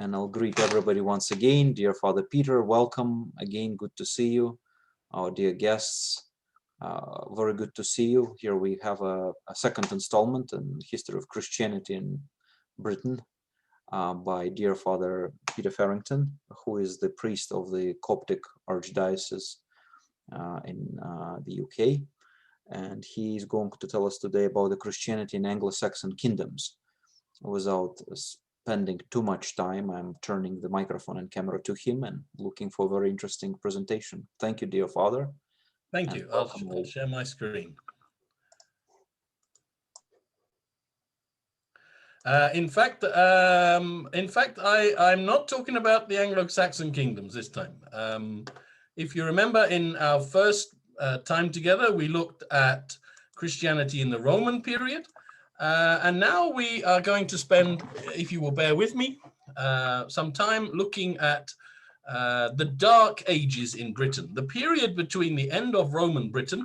and I'll greet everybody once again. Dear Father Peter, welcome again. Good to see you. Our dear guests, very good to see you. Here we have a second installment in History of Christianity in Britain by dear Father Peter Farrington, who is the priest of the Coptic Archdiocese in the UK. And he's going to tell us today about the Christianity in Anglo-Saxon kingdoms. Without spending too much time, I'm turning the microphone and camera to him and looking for a very interesting presentation. Thank you, dear Father. Thank you. I'll share my screen. In fact, I'm not talking about the Anglo-Saxon kingdoms this time. If you remember, in our first time together, we looked at Christianity in the Roman period. And now we are going to spend, if you will bear with me, some time looking at the Dark Ages in Britain, the period between the end of Roman Britain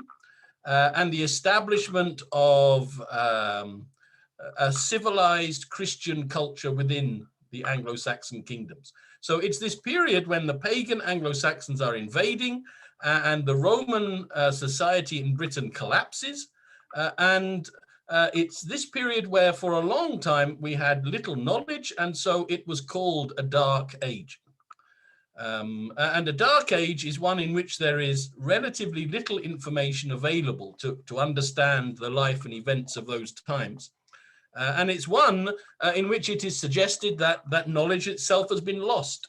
and the establishment of a civilized Christian culture within the Anglo-Saxon kingdoms. So it's this period when the pagan Anglo-Saxons are invading and the Roman society in Britain collapses. It's this period where for a long time we had little knowledge, and so it was called a Dark Age. And a Dark Age is one in which there is relatively little information available to understand the life and events of those times. And it's one in which it is suggested that knowledge itself has been lost.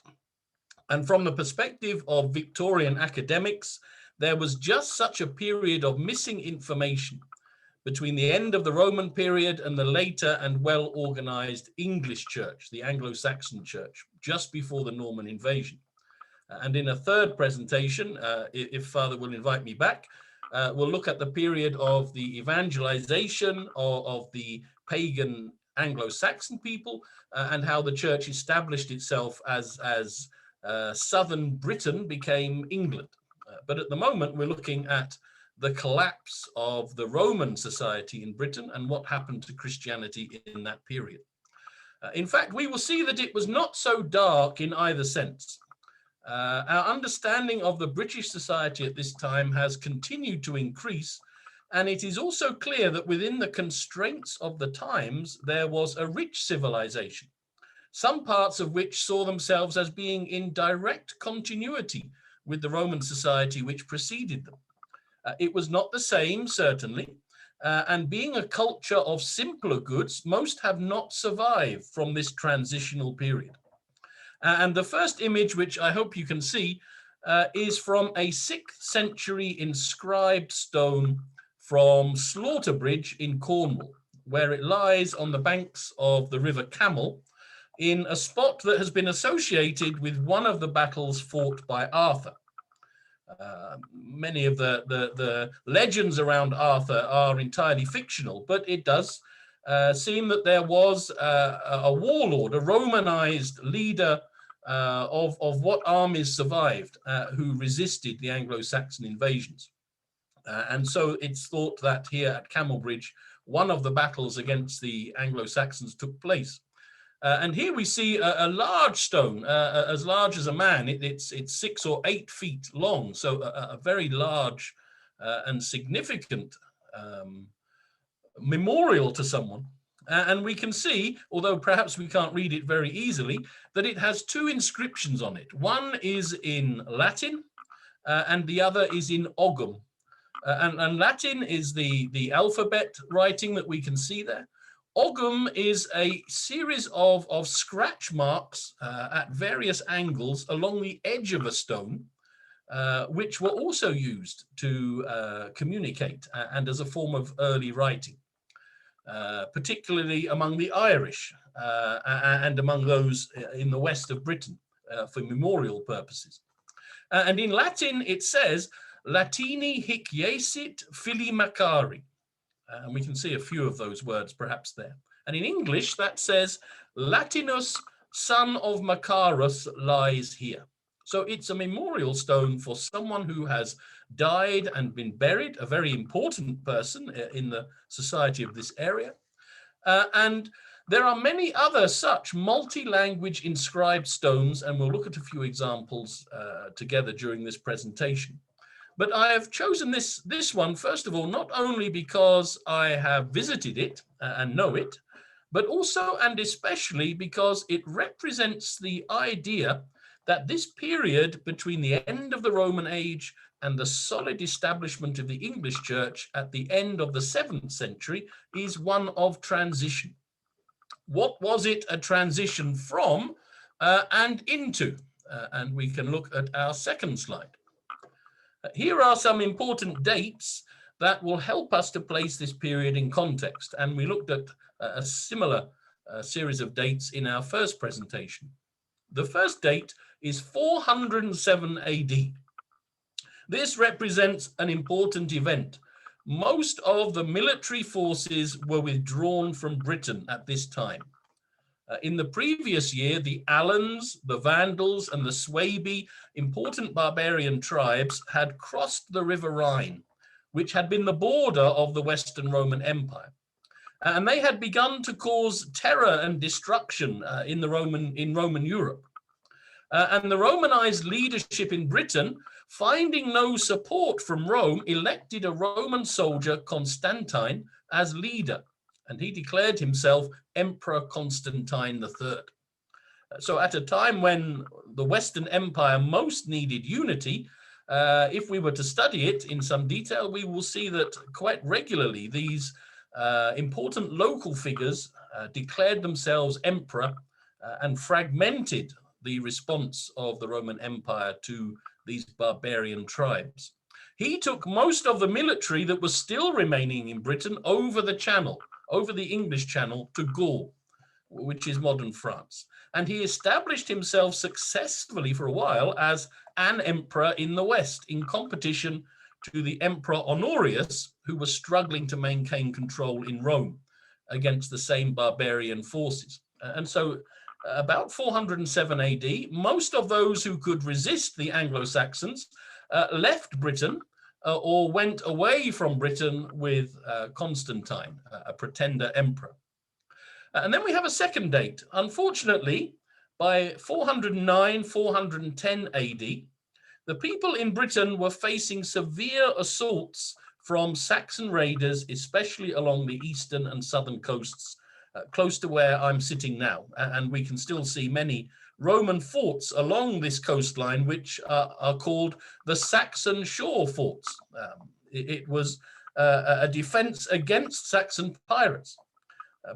And from the perspective of Victorian academics, there was just such a period of missing information between the end of the Roman period and the later and well-organized English church, the Anglo-Saxon church, just before the Norman invasion. And in a third presentation, if Father will invite me back, we'll look at the period of the evangelization of the pagan Anglo-Saxon people and how the church established itself as southern Britain became England. But at the moment, we're looking at the collapse of the Roman society in Britain and what happened to Christianity in that period. In fact, we will see that it was not so dark in either sense. Our understanding of the British society at this time has continued to increase, and it is also clear that within the constraints of the times, there was a rich civilization, some parts of which saw themselves as being in direct continuity with the Roman society which preceded them. It was not the same, certainly, and being a culture of simpler goods, most have not survived from this transitional period. And the first image, which I hope you can see, is from a 6th century inscribed stone from Slaughter-Bridge in Cornwall, where it lies on the banks of the River Camel in a spot that has been associated with one of the battles fought by Arthur. Many of the legends around Arthur are entirely fictional, but it does seem that there was a warlord, a Romanized leader of what armies survived who resisted the Anglo-Saxon invasions. And so it's thought that here at Camelbridge, one of the battles against the Anglo-Saxons took place. And here we see a large stone, as large as a man. It's 6 or 8 feet long, so a very large and significant memorial to someone. And we can see, although perhaps we can't read it very easily, that it has 2 inscriptions on it. One is in Latin, and the other is in Ogham. And Latin is the alphabet writing that we can see there. Ogham is a series of scratch marks at various angles along the edge of a stone, which were also used to communicate and as a form of early writing, particularly among the Irish and among those in the west of Britain for memorial purposes. And in Latin, it says, Latini hic jacit fili Macari. And we can see a few of those words perhaps there. And in English, that says, Latinus, son of Macarus, lies here. So it's a memorial stone for someone who has died and been buried, a very important person in the society of this area. And There are many other such multi-language inscribed stones, and we'll look at a few examples together during this presentation. But I have chosen this one, first of all, not only because I have visited it and know it, but also and especially because it represents the idea that this period between the end of the Roman age and the solid establishment of the English church at the end of the 7th century is one of transition. What was it a transition from and into? And we can look at our second slide. Here are some important dates that will help us to place this period in context. And we looked at a similar series of dates in our first presentation. The first date is 407 AD. This represents an important event. Most of the military forces were withdrawn from Britain at this time. In the previous year, the Alans, the Vandals, and the Suebi, important barbarian tribes, had crossed the River Rhine, which had been the border of the Western Roman Empire. And they had begun to cause terror and destruction in Roman Europe. And the Romanized leadership in Britain, finding no support from Rome, elected a Roman soldier, Constantine, as leader. And he declared himself Emperor Constantine III. So at a time when the Western Empire most needed unity, if we were to study it in some detail, we will see that quite regularly these important local figures declared themselves emperor and fragmented the response of the Roman Empire to these barbarian tribes. He took most of the military that was still remaining in Britain over the Channel, over the English Channel, to Gaul, which is modern France. And he established himself successfully for a while as an emperor in the West, in competition to the Emperor Honorius, who was struggling to maintain control in Rome against the same barbarian forces. And so about 407 AD, most of those who could resist the Anglo-Saxons left Britain or went away from Britain with Constantine, a pretender emperor. And then we have a second date. Unfortunately, by 409, 410 AD, the people in Britain were facing severe assaults from Saxon raiders, especially along the eastern and southern coasts, close to where I'm sitting now. And we can still see many Roman forts along this coastline, which are called the Saxon shore forts. It was a defense against Saxon pirates.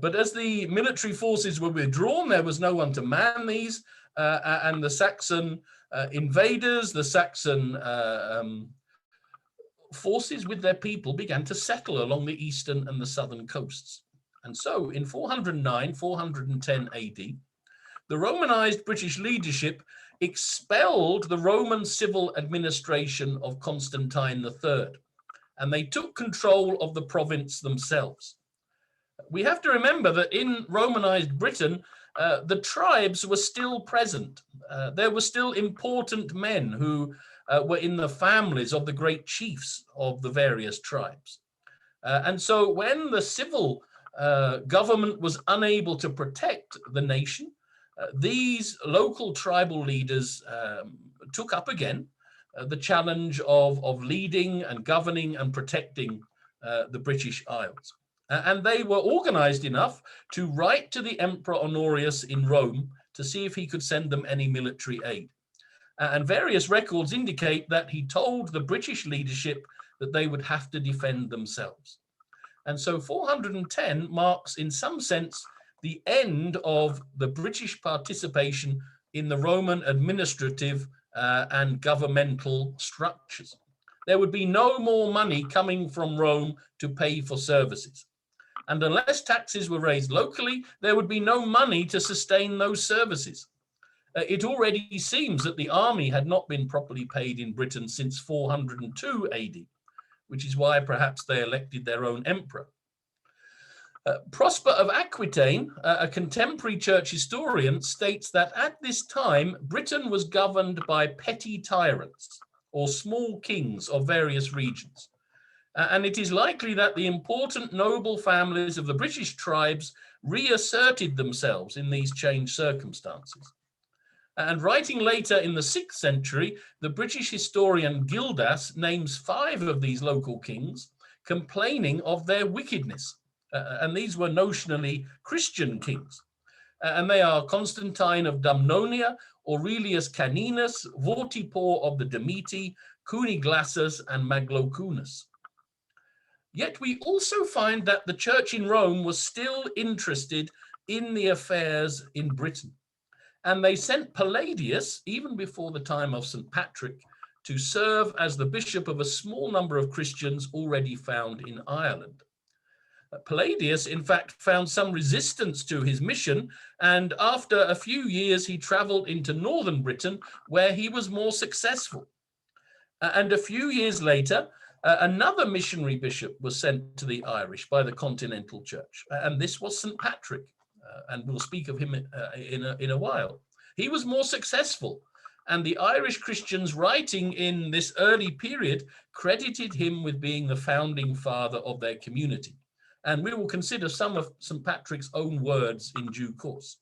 But as the military forces were withdrawn, there was no one to man these, and the Saxon invaders, the Saxon forces with their people began to settle along the eastern and the southern coasts. And so in 409, 410 AD, the Romanized British leadership expelled the Roman civil administration of Constantine III, and they took control of the province themselves. We have to remember that in Romanized Britain, the tribes were still present. There were still important men who were in the families of the great chiefs of the various tribes. And so when the civil government was unable to protect the nation, these local tribal leaders took up again the challenge of leading and governing and protecting the British Isles. And they were organized enough to write to the Emperor Honorius in Rome to see if he could send them any military aid. And various records indicate that he told the British leadership that they would have to defend themselves. And so 410 marks, in some sense, the end of the British participation in the Roman administrative and governmental structures. There would be no more money coming from Rome to pay for services. And unless taxes were raised locally, there would be no money to sustain those services. It already seems that the army had not been properly paid in Britain since 402 AD, which is why perhaps they elected their own emperor. Prosper of Aquitaine, a contemporary church historian, states that at this time, Britain was governed by petty tyrants or small kings of various regions. And it is likely that the important noble families of the British tribes reasserted themselves in these changed circumstances. And writing later in the 6th century, the British historian Gildas names 5 of these local kings, complaining of their wickedness. And these were notionally Christian kings. And they are Constantine of Dumnonia, Aurelius Caninus, Vortipor of the Demeti, Cuniglassus, and Maglocunus. Yet we also find that the church in Rome was still interested in the affairs in Britain. And they sent Palladius, even before the time of St. Patrick, to serve as the bishop of a small number of Christians already found in Ireland. Palladius, in fact, found some resistance to his mission, and after a few years, he traveled into northern Britain, where he was more successful. And a few years later, another missionary bishop was sent to the Irish by the Continental Church, and this was St. Patrick. And we'll speak of him in a while. He was more successful, and the Irish Christians writing in this early period credited him with being the founding father of their community. And we will consider some of St. Patrick's own words in due course.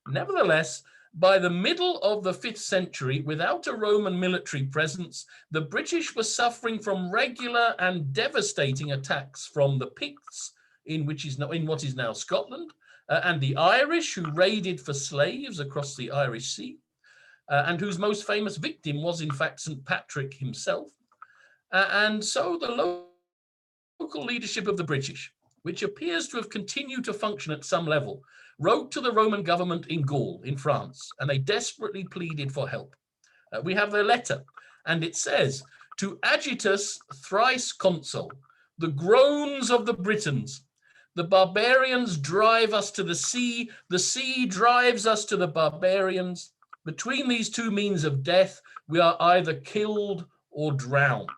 Nevertheless, by the middle of the 5th century, without a Roman military presence, the British were suffering from regular and devastating attacks from the Picts in what is now Scotland, and the Irish, who raided for slaves across the Irish Sea, and whose most famous victim was in fact St. Patrick himself. And so the local leadership of the British, which appears to have continued to function at some level, wrote to the Roman government in Gaul, in France, and they desperately pleaded for help. We have their letter, and it says, "To Agitus thrice consul, the groans of the Britons. The barbarians drive us to the sea drives us to the barbarians. Between these two means of death, we are either killed or drowned."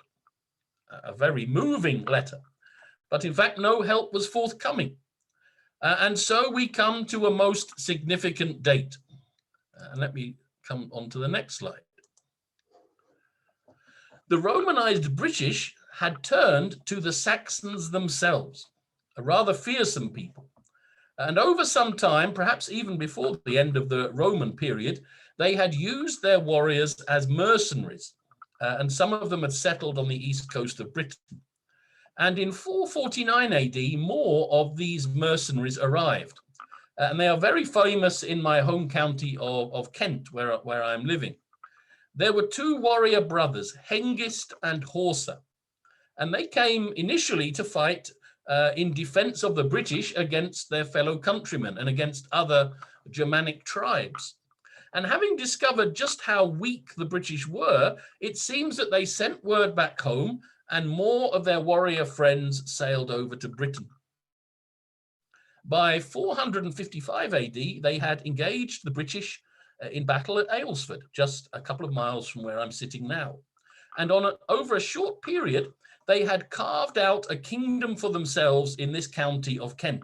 A very moving letter, but in fact, no help was forthcoming. And so we come to a most significant date. And let me come on to the next slide. The Romanized British had turned to the Saxons themselves, a rather fearsome people. And over some time, perhaps even before the end of the Roman period, they had used their warriors as mercenaries, and some of them had settled on the east coast of Britain. And in 449 AD, more of these mercenaries arrived. And they are very famous in my home county of Kent, where I'm living. There were 2 warrior brothers, Hengist and Horsa, and they came initially to fight in defense of the British against their fellow countrymen and against other Germanic tribes. And having discovered just how weak the British were, it seems that they sent word back home and more of their warrior friends sailed over to Britain. By 455 AD, they had engaged the British in battle at Aylesford, just a couple of miles from where I'm sitting now. And over a short period, they had carved out a kingdom for themselves in this county of Kent.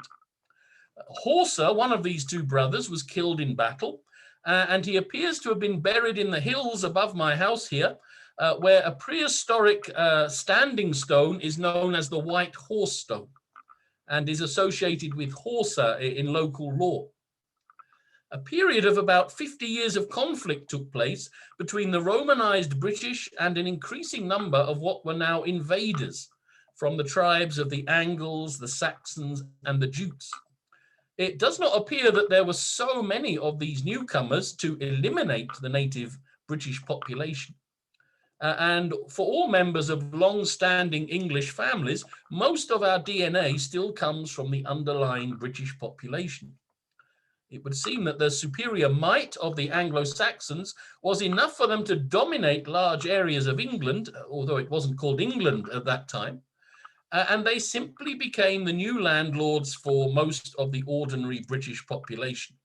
Horsa, one of these 2 brothers, was killed in battle, and he appears to have been buried in the hills above my house here, where a prehistoric standing stone is known as the White Horse Stone and is associated with Horsa in local law. A period of about 50 years of conflict took place between the Romanized British and an increasing number of what were now invaders from the tribes of the Angles, the Saxons, and the Jutes. It does not appear that there were so many of these newcomers to eliminate the native British population. And for all members of long-standing English families, most of our DNA still comes from the underlying British population. It would seem that the superior might of the Anglo-Saxons was enough for them to dominate large areas of England, although it wasn't called England at that time, and they simply became the new landlords for most of the ordinary British population.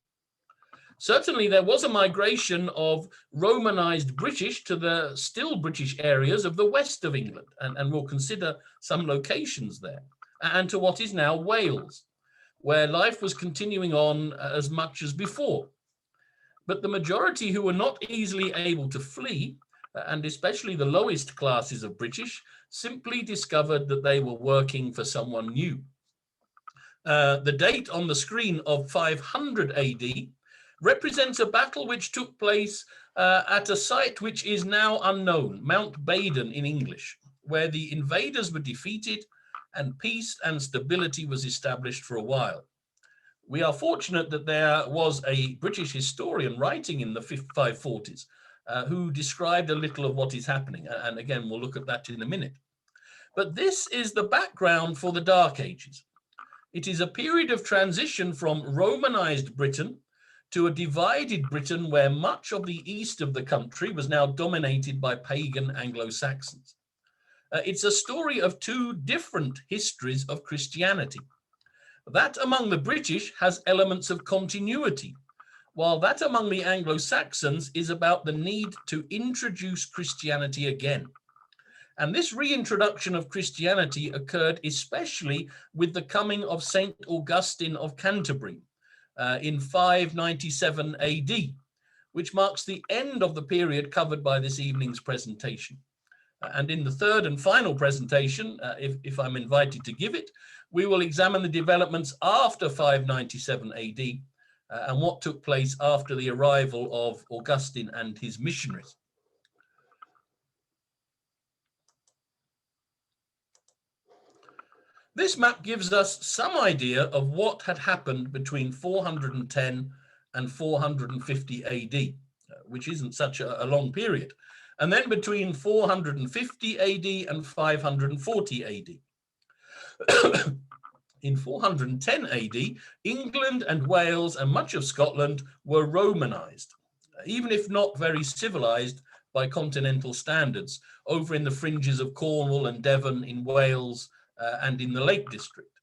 Certainly, there was a migration of Romanized British to the still British areas of the west of England, and we'll consider some locations there, and to what is now Wales, where life was continuing on as much as before. But the majority who were not easily able to flee, and especially the lowest classes of British, simply discovered that they were working for someone new. The date on the screen of 500 AD represents a battle which took place at a site which is now unknown, Mount Badon in English, where the invaders were defeated and peace and stability was established for a while. We are fortunate that there was a British historian writing in the 540s who described a little of what is happening. And again, we'll look at that in a minute. But this is the background for the Dark Ages. It is a period of transition from Romanized Britain to a divided Britain where much of the east of the country was now dominated by pagan Anglo-Saxons. It's a story of two different histories of Christianity. That among the British has elements of continuity, while that among the Anglo-Saxons is about the need to introduce Christianity again. And this reintroduction of Christianity occurred especially with the coming of St. Augustine of Canterbury in 597 AD, which marks the end of the period covered by this evening's presentation. And in the third and final presentation, if I'm invited to give it, we will examine the developments after 597 AD and what took place after the arrival of Augustine and his missionaries. This map gives us some idea of what had happened between 410 and 450 AD, which isn't such a long period, and then between 450 AD and 540 AD. In 410 AD, England and Wales and much of Scotland were Romanized, even if not very civilized by continental standards, over in the fringes of Cornwall and Devon in Wales, and in the Lake District.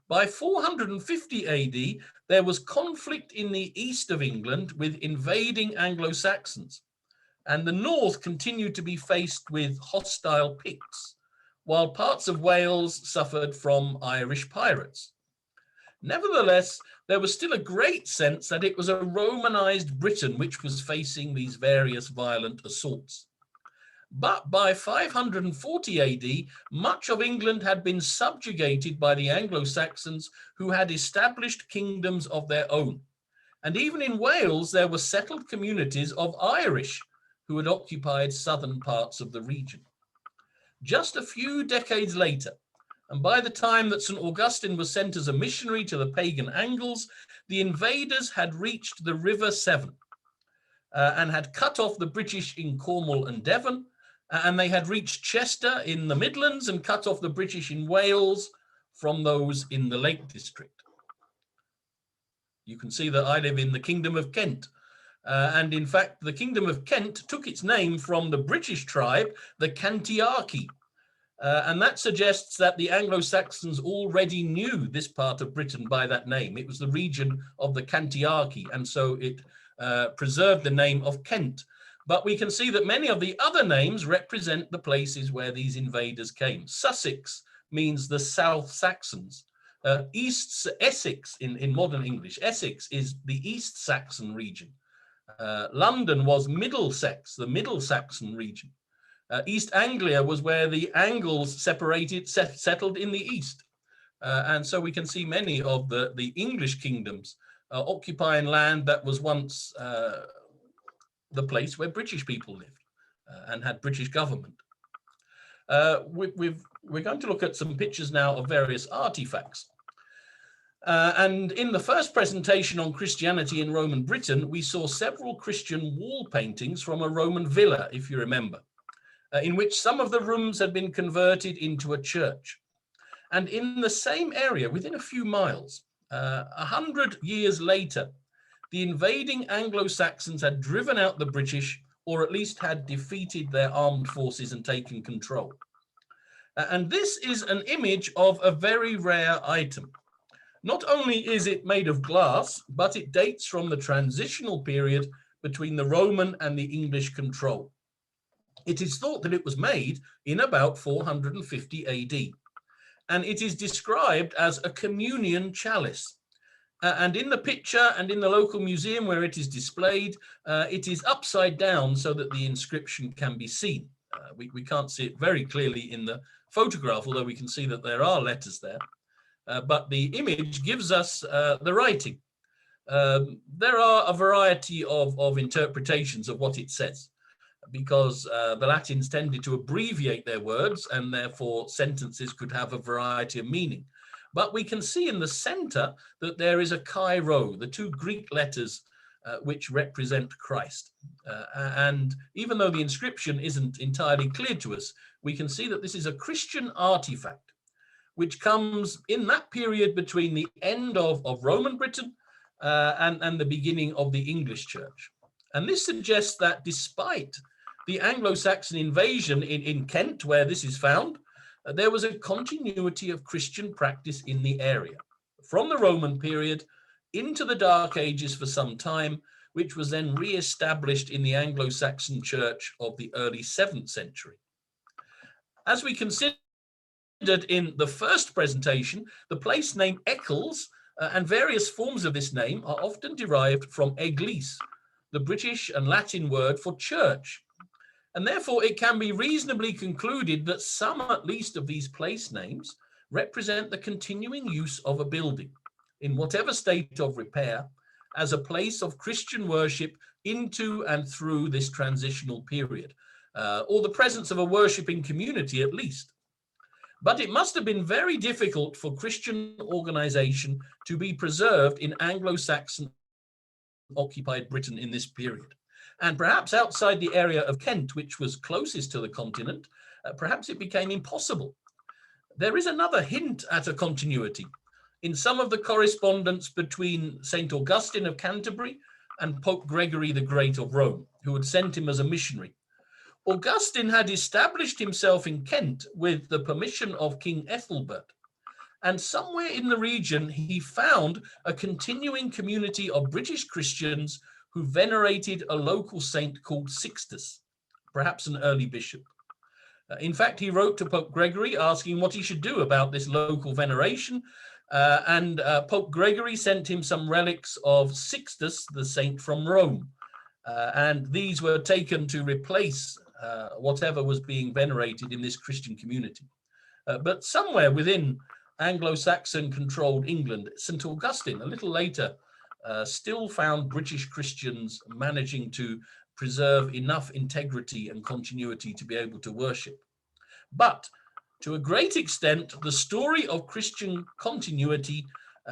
By 450 AD, there was conflict in the east of England with invading Anglo-Saxons, and the north continued to be faced with hostile Picts, while parts of Wales suffered from Irish pirates. Nevertheless, there was still a great sense that it was a Romanized Britain which was facing these various violent assaults. But by 540 AD, much of England had been subjugated by the Anglo-Saxons, who had established kingdoms of their own. And even in Wales, there were settled communities of Irish who had occupied southern parts of the region. Just a few decades later, and by the time that St. Augustine was sent as a missionary to the pagan Angles, the invaders had reached the River Severn and had cut off the British in Cornwall and Devon, and they had reached Chester in the Midlands and cut off the British in Wales from those in the Lake District. You can see that I live in the Kingdom of Kent. And in fact, the Kingdom of Kent took its name from the British tribe, the Cantiarchi. And that suggests that the Anglo-Saxons already knew this part of Britain by that name. It was the region of the Cantiarchi, and so it preserved the name of Kent. But we can see that many of the other names represent the places where these invaders came. Sussex means the South Saxons. East Essex in modern English, Essex is the East Saxon region. London was Middlesex, the Middle Saxon region. East Anglia was where the Angles settled in the east. And so we can see many of the English kingdoms occupying land that was once the place where British people lived and had British government. We're going to look at some pictures now of various artifacts. And in the first presentation on Christianity in Roman Britain, we saw several Christian wall paintings from a Roman villa, if you remember, in which some of the rooms had been converted into a church. And in the same area, within a few miles, 100 years later, the invading Anglo-Saxons had driven out the British, or at least had defeated their armed forces and taken control. And this is an image of a very rare item. Not only is it made of glass, but it dates from the transitional period between the Roman and the English control. It is thought that it was made in about 450 AD, and it is described as a communion chalice. And in the picture and in the local museum where it is displayed, it is upside down so that the inscription can be seen. We can't see it very clearly in the photograph, although we can see that there are letters there. but the image gives us the writing. There are a variety of interpretations of what it says, because the Latins tended to abbreviate their words, and therefore sentences could have a variety of meaning. But we can see in the center that there is a chi rho, the two Greek letters which represent Christ. And even though the inscription isn't entirely clear to us, we can see that this is a Christian artifact, which comes in that period between the end of Roman Britain and the beginning of the English Church. And this suggests that despite the Anglo-Saxon invasion in Kent, where this is found, there was a continuity of Christian practice in the area from the Roman period into the Dark Ages for some time, which was then re-established in the Anglo-Saxon Church of the early 7th century. As we considered in the first presentation, the place name Eccles and various forms of this name are often derived from Eglise, the British and Latin word for church. And therefore it can be reasonably concluded that some at least of these place names represent the continuing use of a building, in whatever state of repair, as a place of Christian worship into and through this transitional period, or the presence of a worshipping community at least. But it must have been very difficult for Christian organization to be preserved in Anglo-Saxon occupied Britain in this period. And perhaps outside the area of Kent, which was closest to the continent, perhaps it became impossible. There is another hint at a continuity in some of the correspondence between St. Augustine of Canterbury and Pope Gregory the Great of Rome, who had sent him as a missionary. Augustine had established himself in Kent with the permission of King Ethelbert, and somewhere in the region he found a continuing community of British Christians who venerated a local saint called Sixtus, perhaps an early bishop. In fact, he wrote to Pope Gregory asking what he should do about this local veneration, and Pope Gregory sent him some relics of Sixtus, the saint from Rome, and these were taken to replace whatever was being venerated in this Christian community. But somewhere within Anglo-Saxon controlled England, St. Augustine, a little later, still found British Christians managing to preserve enough integrity and continuity to be able to worship. But to a great extent, the story of Christian continuity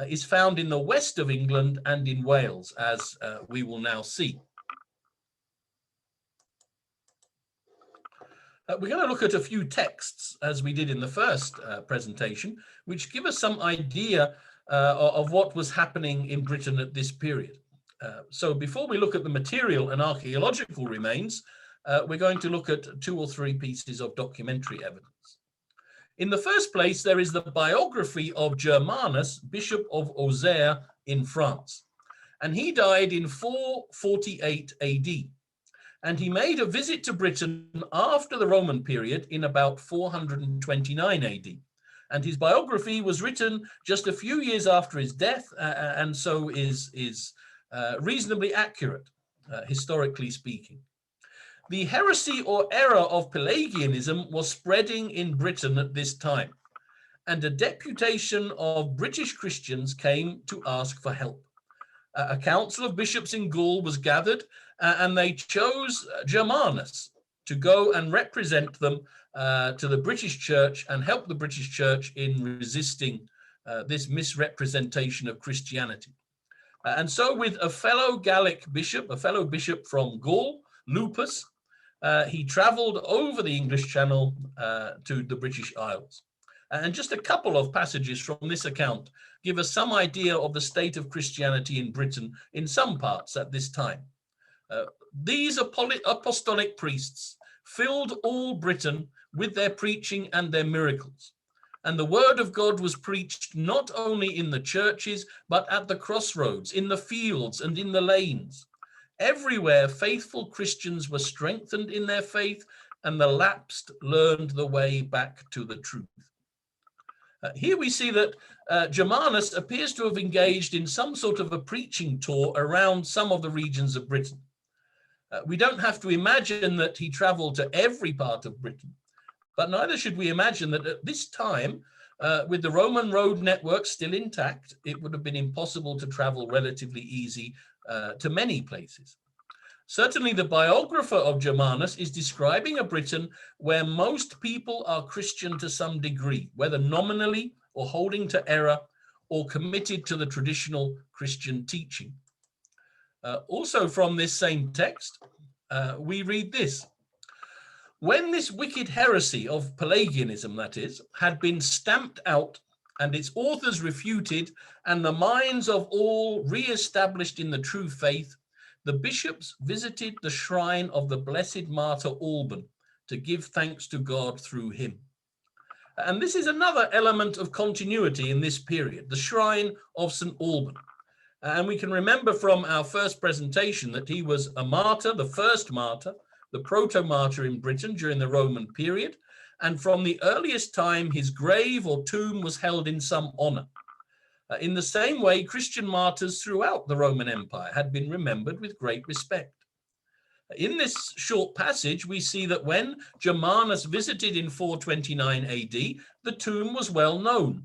is found in the west of England and in Wales, as we will now see. We're going to look at a few texts, as we did in the first presentation, which give us some idea of what was happening in Britain at this period. So before we look at the material and archaeological remains, we're going to look at 2 or 3 pieces of documentary evidence. In the first place, there is the biography of Germanus, Bishop of Auxerre in France, and he died in 448 AD. And he made a visit to Britain after the Roman period in about 429 AD. And his biography was written just a few years after his death, and so is reasonably accurate, historically speaking. The heresy or error of Pelagianism was spreading in Britain at this time, and a deputation of British Christians came to ask for help. A council of bishops in Gaul was gathered, and they chose Germanus to go and represent them to the British Church and help the British Church in resisting this misrepresentation of Christianity. And so with a fellow Gallic bishop, a fellow bishop from Gaul, Lupus, he traveled over the English Channel to the British Isles. And just a couple of passages from this account give us some idea of the state of Christianity in Britain in some parts at this time. These apostolic priests filled all Britain with their preaching and their miracles. And the word of God was preached not only in the churches, but at the crossroads, in the fields and in the lanes. Everywhere faithful Christians were strengthened in their faith, and the lapsed learned the way back to the truth. Here we see that Germanus appears to have engaged in some sort of a preaching tour around some of the regions of Britain. We don't have to imagine that he traveled to every part of Britain, but neither should we imagine that at this time, With the Roman road network still intact, it would have been impossible to travel relatively easy to many places. Certainly the biographer of Germanus is describing a Britain where most people are Christian to some degree, whether nominally or holding to error or committed to the traditional Christian teaching. Also from this same text, we read this. When this wicked heresy of Pelagianism, that is, had been stamped out and its authors refuted and the minds of all re-established in the true faith, the bishops visited the shrine of the blessed martyr Alban to give thanks to God through him. And this is another element of continuity in this period, the shrine of St. Alban. And we can remember from our first presentation that he was a martyr, the first martyr, the proto-martyr in Britain during the Roman period. And from the earliest time, his grave or tomb was held in some honor. In the same way, Christian martyrs throughout the Roman Empire had been remembered with great respect. In this short passage, we see that when Germanus visited in 429 AD, the tomb was well known,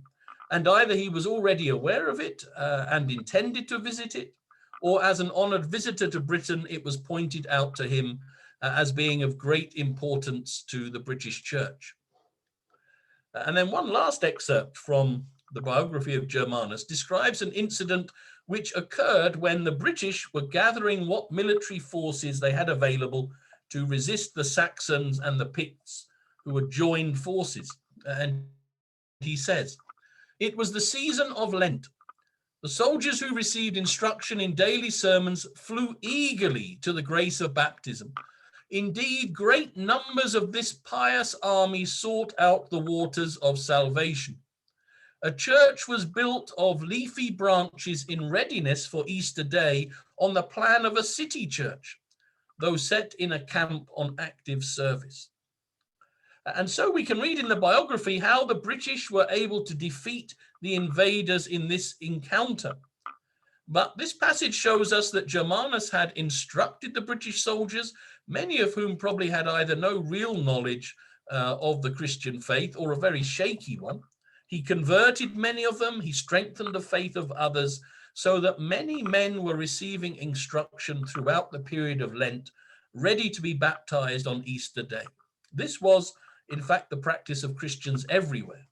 and either he was already aware of it and intended to visit it, or as an honored visitor to Britain, it was pointed out to him as being of great importance to the British Church. And then one last excerpt from the biography of Germanus describes an incident which occurred when the British were gathering what military forces they had available to resist the Saxons and the Picts, who had joined forces. And he says, "It was the season of Lent. The soldiers who received instruction in daily sermons flew eagerly to the grace of baptism. Indeed, great numbers of this pious army sought out the waters of salvation. A church was built of leafy branches in readiness for Easter Day on the plan of a city church, though set in a camp on active service." And so we can read in the biography how the British were able to defeat the invaders in this encounter. But this passage shows us that Germanus had instructed the British soldiers, many of whom probably had either no real knowledge of the Christian faith or a very shaky one. He converted many of them, he strengthened the faith of others, so that many men were receiving instruction throughout the period of Lent, ready to be baptized on Easter Day. This was, in fact, the practice of Christians everywhere.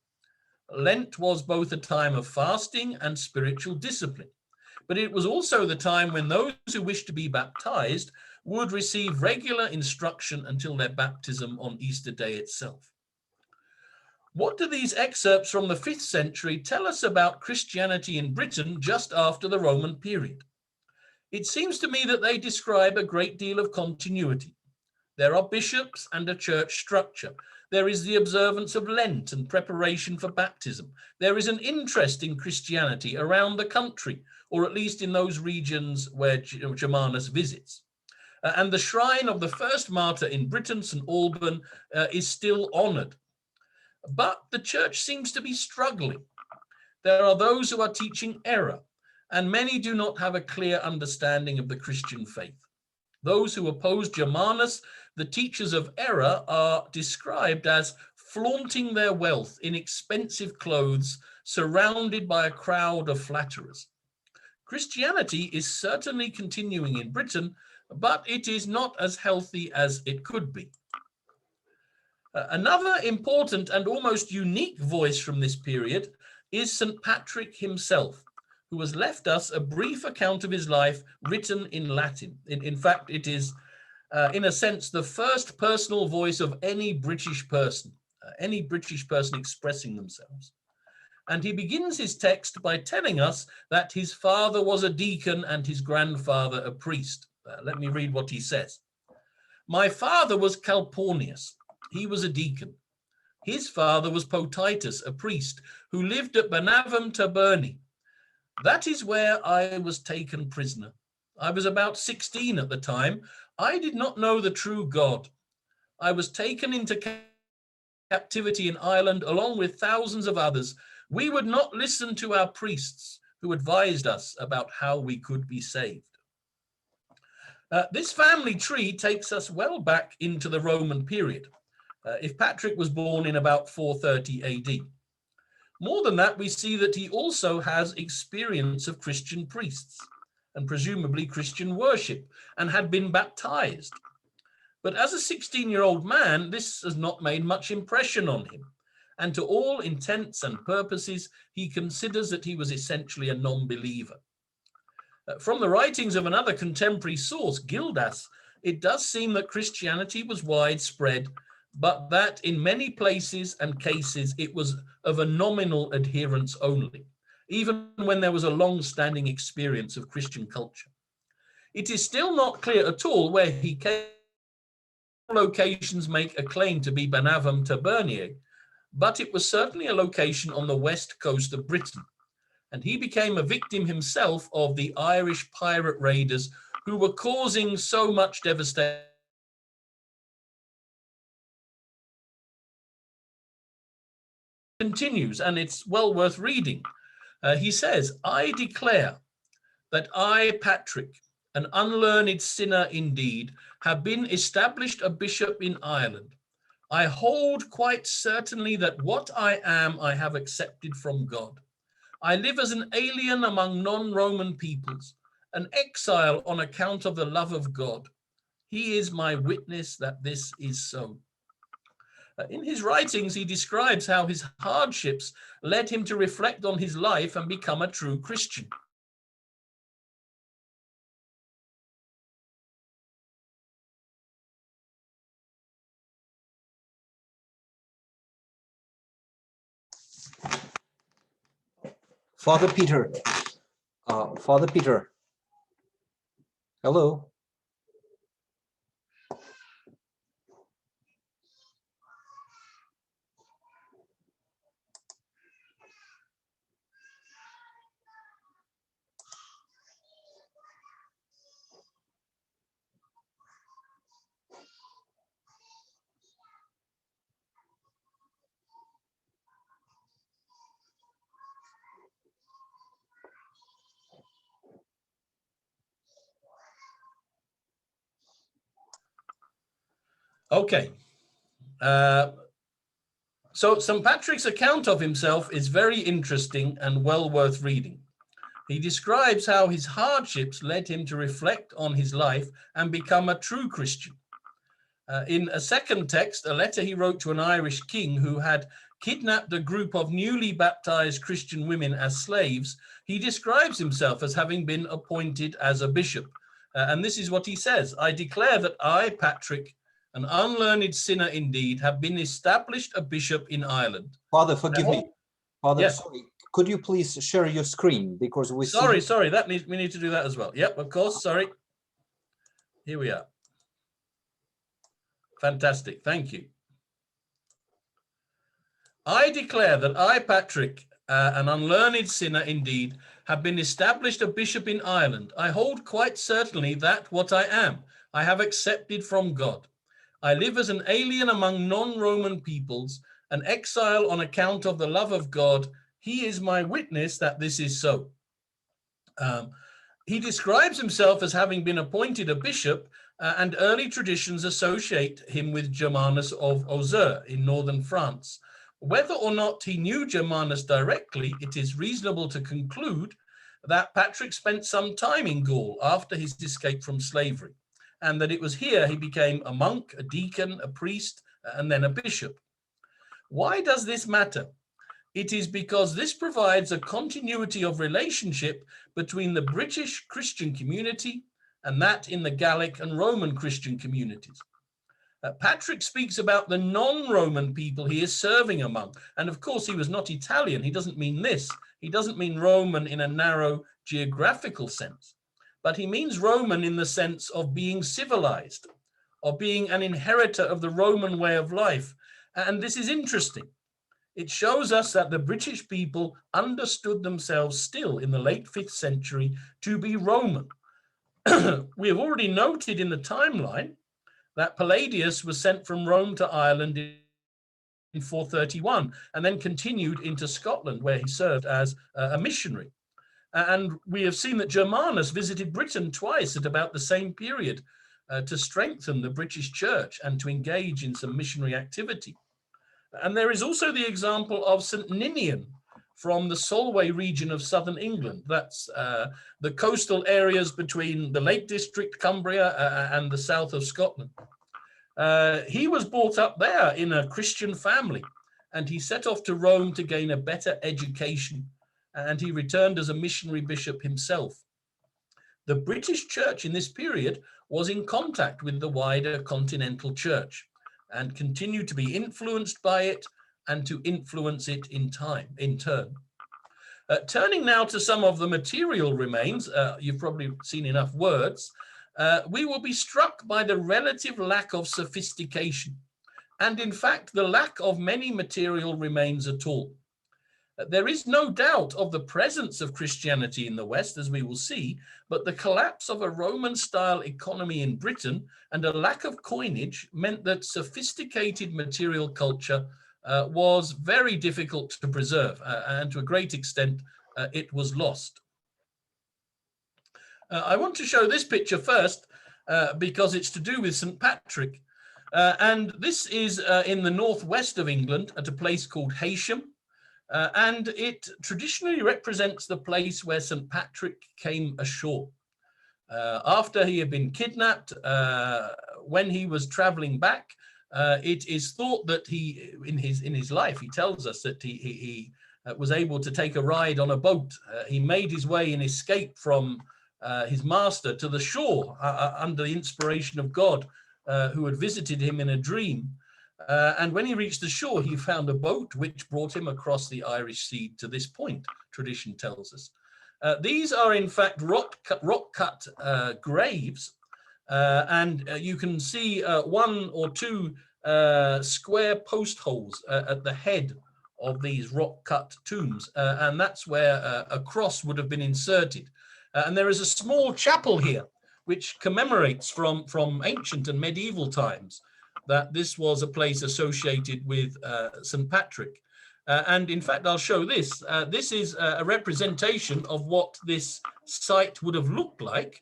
Lent was both a time of fasting and spiritual discipline, but it was also the time when those who wished to be baptized would receive regular instruction until their baptism on Easter Day itself. What do these excerpts from the 5th century tell us about Christianity in Britain just after the Roman period? It seems to me that they describe a great deal of continuity. There are bishops and a church structure. There is the observance of Lent and preparation for baptism. There is an interest in Christianity around the country, or at least in those regions where Germanus visits. And the shrine of the first martyr in Britain, St. Alban, is still honored. But the church seems to be struggling. There are those who are teaching error, and many do not have a clear understanding of the Christian faith. Those who oppose Germanus, the teachers of error, are described as flaunting their wealth in expensive clothes, surrounded by a crowd of flatterers. Christianity is certainly continuing in Britain, but it is not as healthy as it could be. Another important and almost unique voice from this period is St. Patrick himself, who has left us a brief account of his life written in Latin. In fact, it is, in a sense, the first personal voice of any British person expressing themselves. And he begins his text by telling us that his father was a deacon and his grandfather a priest. Let me read what he says. "My father was Calpurnius. He was a deacon. His father was Potitus, a priest, who lived at Benavum Taberni. That is where I was taken prisoner. I was about 16 at the time. I did not know the true God. I was taken into captivity in Ireland along with thousands of others. We would not listen to our priests who advised us about how we could be saved." This family tree takes us well back into the Roman period. If Patrick was born in about 430 AD. More than that, we see that he also has experience of Christian priests and presumably Christian worship, and had been baptized. But as a 16-year-old man, this has not made much impression on him. And to all intents and purposes, he considers that he was essentially a non-believer. From the writings of another contemporary source, Gildas, it does seem that Christianity was widespread, but that in many places and cases it was of a nominal adherence only, even when there was a long-standing experience of Christian culture. It is still not clear at all where he came. Locations make a claim to be Benavam Tabernier, but it was certainly a location on the west coast of Britain. And he became a victim himself of the Irish pirate raiders who were causing so much devastation. Continues, and it's well worth reading. He says, I declare that I, Patrick, an unlearned sinner indeed, have been established a bishop in Ireland. I hold quite certainly that what I am, I have accepted from God. I live as an alien among non-Roman peoples, an exile on account of the love of God. He is my witness that this is so. In his writings, he describes how his hardships led him to reflect on his life and become a true Christian. Father Peter, Father Peter, hello. Okay. So St. Patrick's account of himself is very interesting and well worth reading. He describes how his hardships led him to reflect on his life and become a true Christian. In a second text, a letter he wrote to an Irish king who had kidnapped a group of newly baptized Christian women as slaves, he describes himself as having been appointed as a bishop. And this is what he says, I declare that I, Patrick, an unlearned sinner indeed, have been established a bishop in Ireland. Father, forgive me. Father, yes. Sorry. Could you please share your screen, because we sorry, we need to do that as well. Yep, of course, sorry. Here we are. Fantastic, thank you. I declare that I, Patrick, an unlearned sinner indeed, have been established a bishop in Ireland. I hold quite certainly that what I am, I have accepted from God. I live as an alien among non-Roman peoples, an exile on account of the love of God. He is my witness that this is so. He describes himself as having been appointed a bishop, and early traditions associate him with Germanus of Auxerre in northern France. Whether or not he knew Germanus directly, it is reasonable to conclude that Patrick spent some time in Gaul after his escape from slavery, and that it was here he became a monk, a deacon, a priest, and then a bishop. Why does this matter? It is because this provides a continuity of relationship between the British Christian community and that in the Gallic and Roman Christian communities. Patrick speaks about the non-Roman people he is serving among. And of course, he was not Italian. He doesn't mean this. He doesn't mean Roman in a narrow geographical sense, but he means Roman in the sense of being civilized, of being an inheritor of the Roman way of life. And this is interesting. It shows us that the British people understood themselves still in the late 5th century to be Roman. We have already noted in the timeline that Palladius was sent from Rome to Ireland in 431 and then continued into Scotland, where he served as a missionary. And we have seen that Germanus visited Britain twice at about the same period to strengthen the British church and to engage in some missionary activity. And there is also the example of St. Ninian, from the Solway region of southern England. That's the coastal areas between the Lake District, Cumbria, and the south of Scotland. He was brought up there in a Christian family, and he set off to Rome to gain a better education, and he returned as a missionary bishop himself. The British church in this period was in contact with the wider continental church and continued to be influenced by it and to influence it in turn. Turning now to some of the material remains, you've probably seen enough words, we will be struck by the relative lack of sophistication and in fact the lack of many material remains at all. There is no doubt of the presence of Christianity in the West, as we will see, but the collapse of a Roman-style economy in Britain and a lack of coinage meant that sophisticated material culture was very difficult to preserve, and to a great extent, it was lost. I want to show this picture first because it's to do with St. Patrick. And this is in the northwest of England at a place called Heysham. And it traditionally represents the place where St. Patrick came ashore. After he had been kidnapped, when he was traveling back, it is thought that he, in his life, he tells us that he was able to take a ride on a boat. He made his way in escape from his master to the shore under the inspiration of God, who had visited him in a dream. And when he reached the shore, he found a boat which brought him across the Irish Sea to this point, tradition tells us. These are in fact rock-cut graves, and you can see one or two square post holes at the head of these rock-cut tombs, and that's where a cross would have been inserted. And there is a small chapel here which commemorates from ancient and medieval times that this was a place associated with St. Patrick. And in fact, I'll show this. This is a representation of what this site would have looked like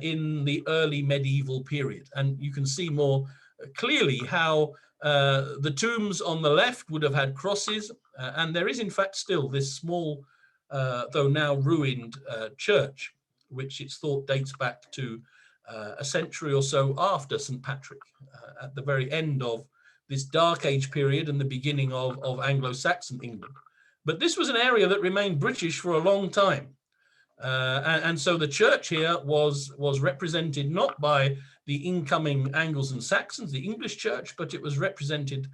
in the early medieval period. And you can see more clearly how the tombs on the left would have had crosses. And there is in fact still this small, though now ruined church, which it's thought dates back to a century or so after St. Patrick, at the very end of this Dark Age period and the beginning of Anglo-Saxon England. But this was an area that remained British for a long time. And so the church here was represented not by the incoming Angles and Saxons, the English church, but it was represented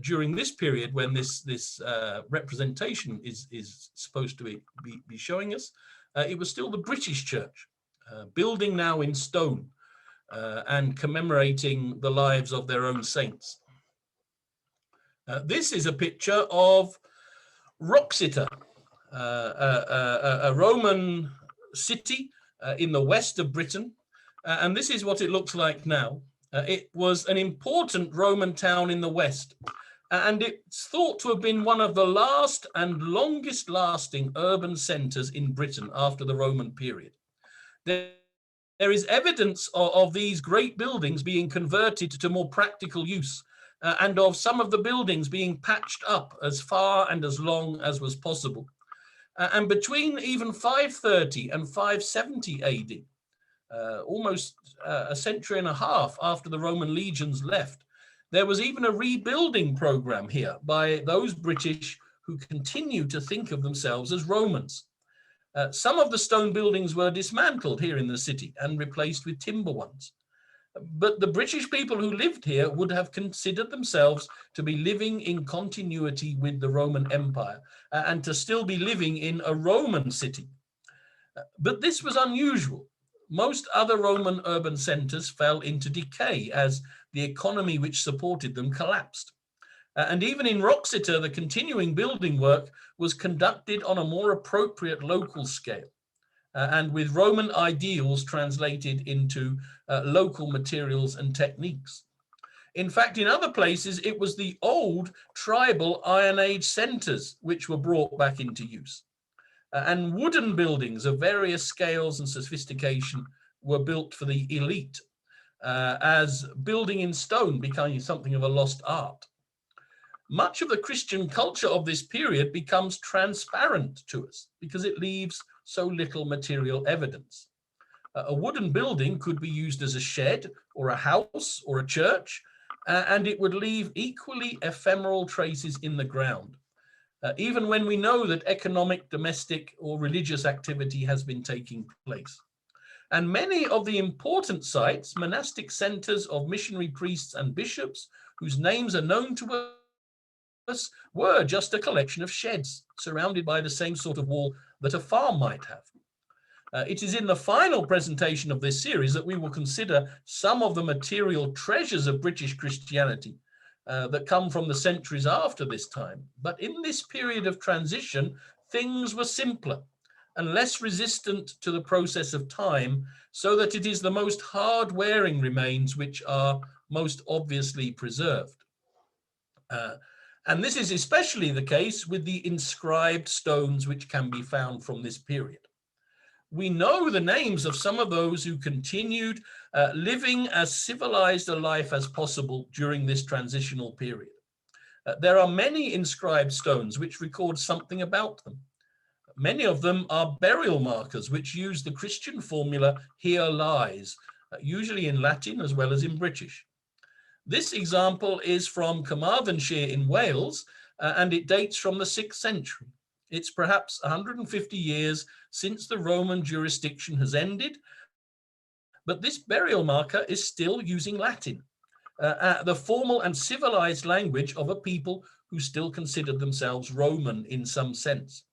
during this period when this representation is supposed to be showing us. It was still the British church, building now in stone and commemorating the lives of their own saints. This is a picture of Wroxeter, a Roman city in the west of Britain. And this is what it looks like now. It was an important Roman town in the west. And it's thought to have been one of the last and longest lasting urban centers in Britain after the Roman period. There is evidence of these great buildings being converted to more practical use, and of some of the buildings being patched up as far and as long as was possible. And between even 530 and 570 AD, almost a century and a half after the Roman legions left, there was even a rebuilding program here by those British who continue to think of themselves as Romans. Some of the stone buildings were dismantled here in the city and replaced with timber ones. But the British people who lived here would have considered themselves to be living in continuity with the Roman Empire and to still be living in a Roman city. But this was unusual. Most other Roman urban centers fell into decay as the economy which supported them collapsed. And even in Wroxeter, the continuing building work was conducted on a more appropriate local scale, and with Roman ideals translated into local materials and techniques. In fact, in other places, it was the old tribal Iron Age centers which were brought back into use. And wooden buildings of various scales and sophistication were built for the elite, as building in stone became something of a lost art. much of the Christian culture of this period becomes transparent to us because it leaves so little material evidence. A wooden building could be used as a shed or a house or a church, and it would leave equally ephemeral traces in the ground, even when we know that economic, domestic, or religious activity has been taking place. And many of the important sites, monastic centers of missionary priests and bishops, whose names are known to us, were just a collection of sheds surrounded by the same sort of wall that a farm might have. It is in the final presentation of this series that we will consider some of the material treasures of British Christianity that come from the centuries after this time. But in this period of transition, things were simpler and less resistant to the process of time, so that it is the most hard-wearing remains which are most obviously preserved. And this is especially the case with the inscribed stones which can be found from this period. We know the names of some of those who continued living as civilized a life as possible during this transitional period. There are many inscribed stones which record something about them. Many of them are burial markers which use the Christian formula, "here lies," usually in Latin as well as in British. This example is from Carmarthenshire in Wales, and it dates from the 6th century. It's perhaps 150 years since the Roman jurisdiction has ended, but this burial marker is still using Latin, the formal and civilized language of a people who still considered themselves Roman in some sense.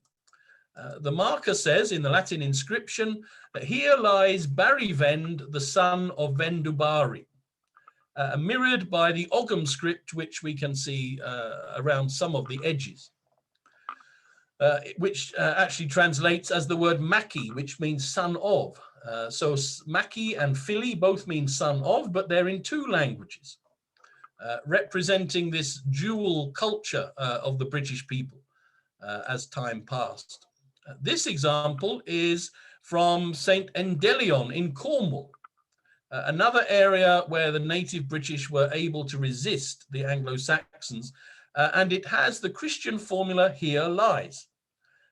The marker says in the Latin inscription, "Here lies Barivend, the son of Vendubari," mirrored by the Ogham script, which we can see around some of the edges. Which actually translates as the word Maki, which means son of. So Maki and Philly both mean son of, but they're in two languages, representing this dual culture of the British people as time passed. This example is from St. Endelion in Cornwall, another area where the native British were able to resist the Anglo-Saxons, and it has the Christian formula, "here lies."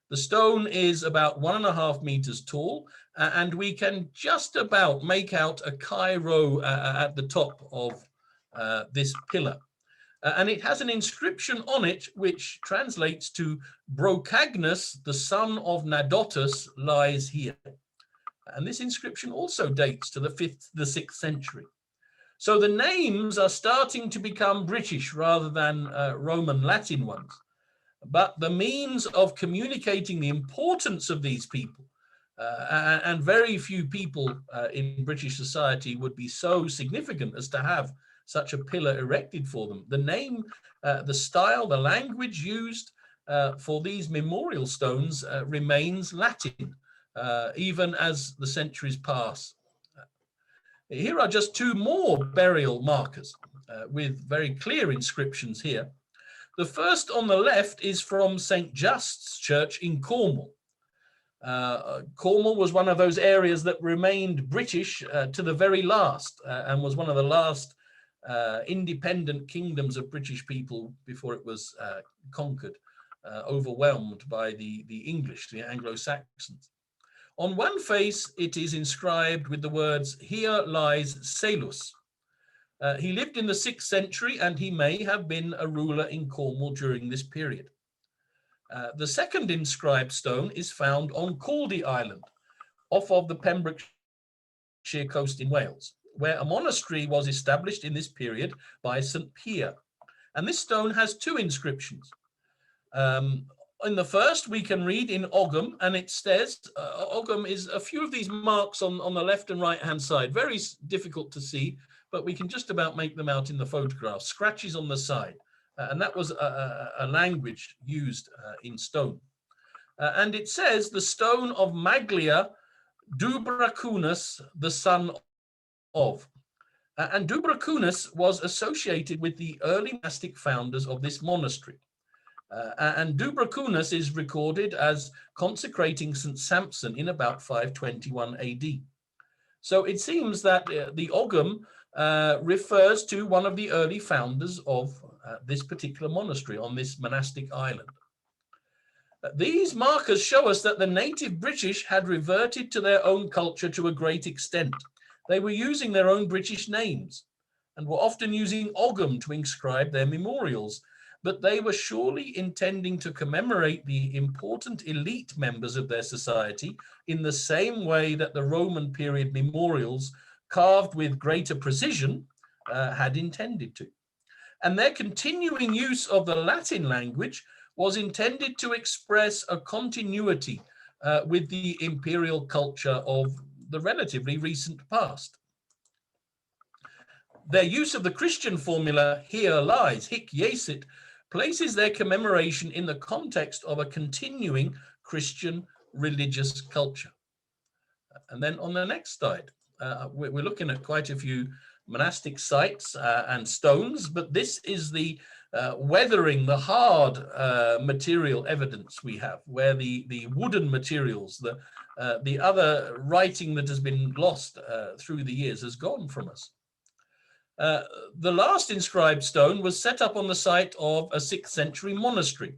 The stone is about 1.5 meters tall, and we can just about make out a Chi Rho at the top of this pillar. And it has an inscription on it which translates to "Brocagnus, the son of Nadotus, lies here." And this inscription also dates to the 6th century. So the names are starting to become British rather than Roman Latin ones. But the means of communicating the importance of these people, and very few people in British society would be so significant as to have such a pillar erected for them. The name, the style, the language used for these memorial stones remains Latin, even as the centuries pass. Here are just two more burial markers with very clear inscriptions here. The first on the left is from St. Just's Church in Cornwall. Cornwall was one of those areas that remained British to the very last, and was one of the last independent kingdoms of British people before it was conquered, overwhelmed by the English, the Anglo-Saxons. On one face, it is inscribed with the words, "Here lies Salus." He lived in the 6th century, and he may have been a ruler in Cornwall during this period. The second inscribed stone is found on Caldy Island, off of the Pembrokeshire coast in Wales, where a monastery was established in this period by St. Pier. And this stone has two inscriptions. In the first, we can read in Ogham, and it says, Ogham is a few of these marks on the left and right-hand side, very difficult to see, but we can just about make them out in the photograph, scratches on the side. And that was a language used in stone. And it says, "The stone of Maglia Dubracunus, the son of." And Dubracunus was associated with the early monastic founders of this monastery. And Dubracunus is recorded as consecrating St. Samson in about 521 AD. So it seems that the Ogham refers to one of the early founders of this particular monastery on this monastic island. These markers show us that the native British had reverted to their own culture to a great extent. They were using their own British names and were often using Ogham to inscribe their memorials, but they were surely intending to commemorate the important elite members of their society in the same way that the Roman period memorials, carved with greater precision, had intended to. And their continuing use of the Latin language was intended to express a continuity with the imperial culture of the relatively recent past. Their use of the Christian formula, here lies, hic jacet, places their commemoration in the context of a continuing Christian religious culture. And then on the next slide, we're looking at quite a few monastic sites and stones, but this is the weathering, the hard material evidence we have, where the wooden materials, the other writing that has been lost through the years has gone from us. The last inscribed stone was set up on the site of a 6th century monastery,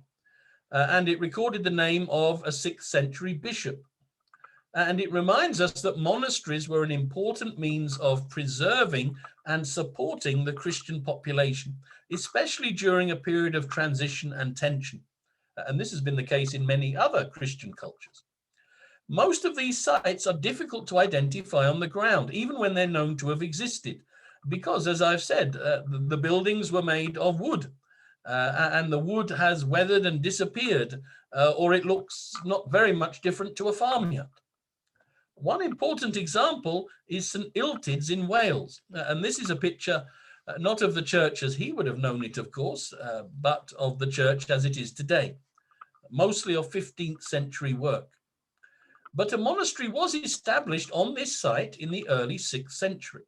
and it recorded the name of a 6th century bishop. And it reminds us that monasteries were an important means of preserving and supporting the Christian population, especially during a period of transition and tension. And this has been the case in many other Christian cultures. Most of these sites are difficult to identify on the ground, even when they're known to have existed, because, as I've said, the buildings were made of wood, and the wood has weathered and disappeared, or it looks not very much different to a farmyard. One important example is St. Illtyd's in Wales, and this is a picture not of the church as he would have known it, of course, but of the church as it is today, mostly of 15th century work. But a monastery was established on this site in the early 6th century.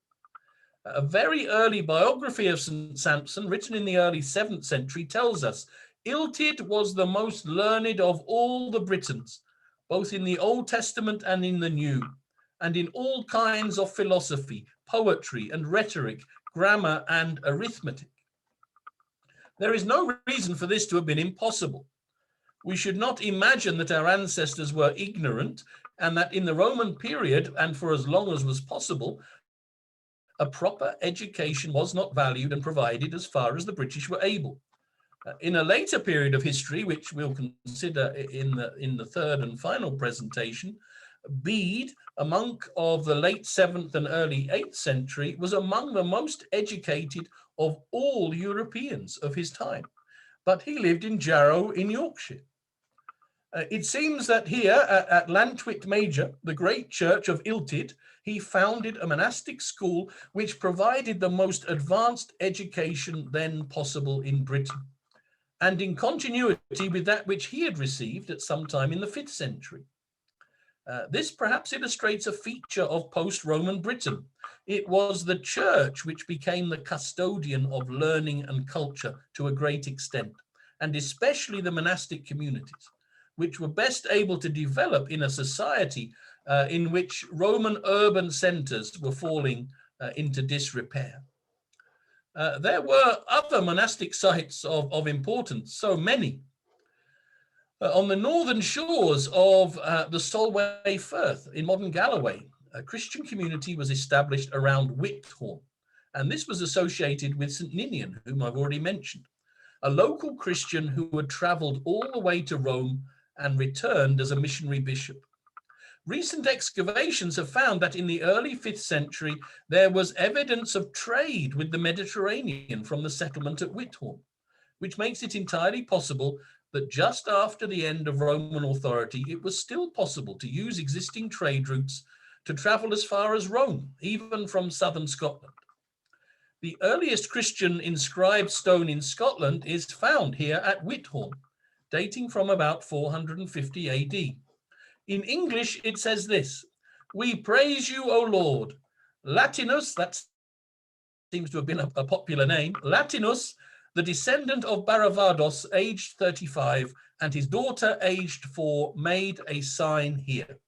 A very early biography of St. Sampson, written in the early 7th century, tells us Illtyd was the most learned of all the Britons, both in the Old Testament and in the New, and in all kinds of philosophy, poetry and rhetoric, grammar and arithmetic. There is no reason for this to have been impossible. We should not imagine that our ancestors were ignorant and that in the Roman period, and for as long as was possible, a proper education was not valued and provided as far as the British were able. In a later period of history, which we'll consider in the third and final presentation, Bede, a monk of the late 7th and early 8th century, was among the most educated of all Europeans of his time, but he lived in Jarrow in Yorkshire. It seems that here at Llantwit Major, the great church of Illtyd, he founded a monastic school which provided the most advanced education then possible in Britain, and in continuity with that which he had received at some time in the 5th century. This perhaps illustrates a feature of post-Roman Britain. It was the church which became the custodian of learning and culture to a great extent, and especially the monastic communities, which were best able to develop in a society in which Roman urban centers were falling into disrepair. There were other monastic sites of importance, so many. On the northern shores of the Solway Firth in modern Galloway, a Christian community was established around Whithorn, and this was associated with St. Ninian, whom I've already mentioned, a local Christian who had traveled all the way to Rome and returned as a missionary bishop. Recent excavations have found that in the early 5th century, there was evidence of trade with the Mediterranean from the settlement at Whithorn, which makes it entirely possible that just after the end of Roman authority, it was still possible to use existing trade routes to travel as far as Rome, even from southern Scotland. The earliest Christian inscribed stone in Scotland is found here at Whithorn, dating from about 450 AD. In English, it says this: "We praise you, O Lord. Latinus," that seems to have been a popular name, "Latinus, the descendant of Baravados, aged 35, and his daughter, aged 4, made a sign here."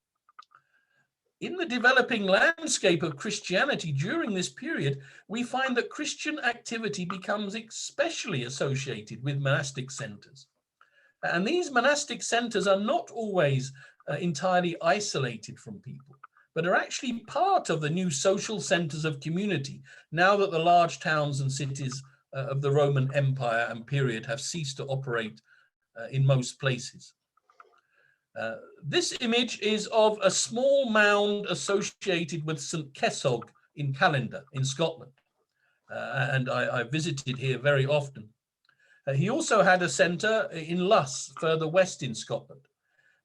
In the developing landscape of Christianity during this period, we find that Christian activity becomes especially associated with monastic centers. And these monastic centers are not always entirely isolated from people, but are actually part of the new social centers of community, now that the large towns and cities of the Roman Empire and period have ceased to operate in most places. This image is of a small mound associated with St. Kesog in Callander in Scotland. And I visited here very often. He also had a centre in Luss, further west in Scotland.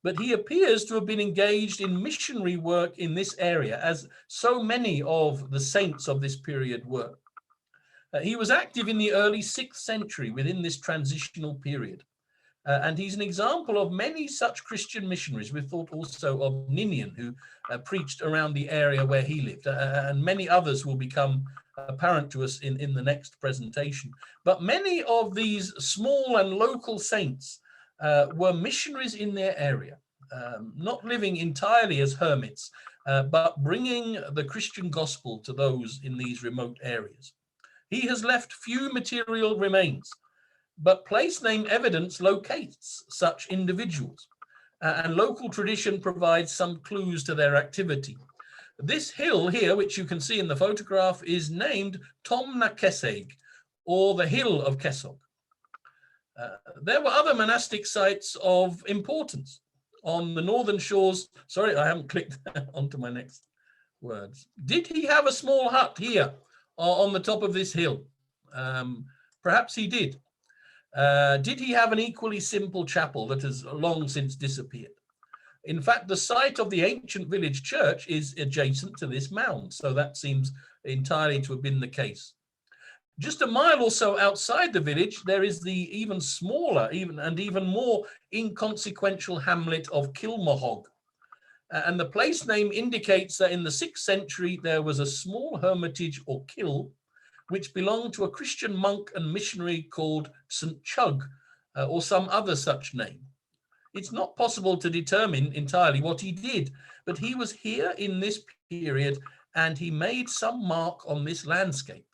But he appears to have been engaged in missionary work in this area, as so many of the saints of this period were. He was active in the early 6th century within this transitional period. And he's an example of many such Christian missionaries. We've thought also of Ninian, who preached around the area where he lived, and many others will become apparent to us in the next presentation. But many of these small and local saints were missionaries in their area, not living entirely as hermits, but bringing the Christian gospel to those in these remote areas. He has left few material remains, but place name evidence locates such individuals, and local tradition provides some clues to their activity. This hill here, which you can see in the photograph, is named Tom na Keseg, or the Hill of Kesog. There were other monastic sites of importance on the northern shores. Sorry, I haven't clicked onto my next words. Did he have a small hut here on the top of this hill? Perhaps he did. Did he have an equally simple chapel that has long since disappeared? In fact, the site of the ancient village church is adjacent to this mound, so that seems entirely to have been the case. Just a mile or so outside the village, there is the even smaller and even more inconsequential hamlet of Kilmahog. And the place name indicates that in the 6th century, there was a small hermitage or kill which belonged to a Christian monk and missionary called St. Chug, or some other such name. It's not possible to determine entirely what he did, but he was here in this period and he made some mark on this landscape.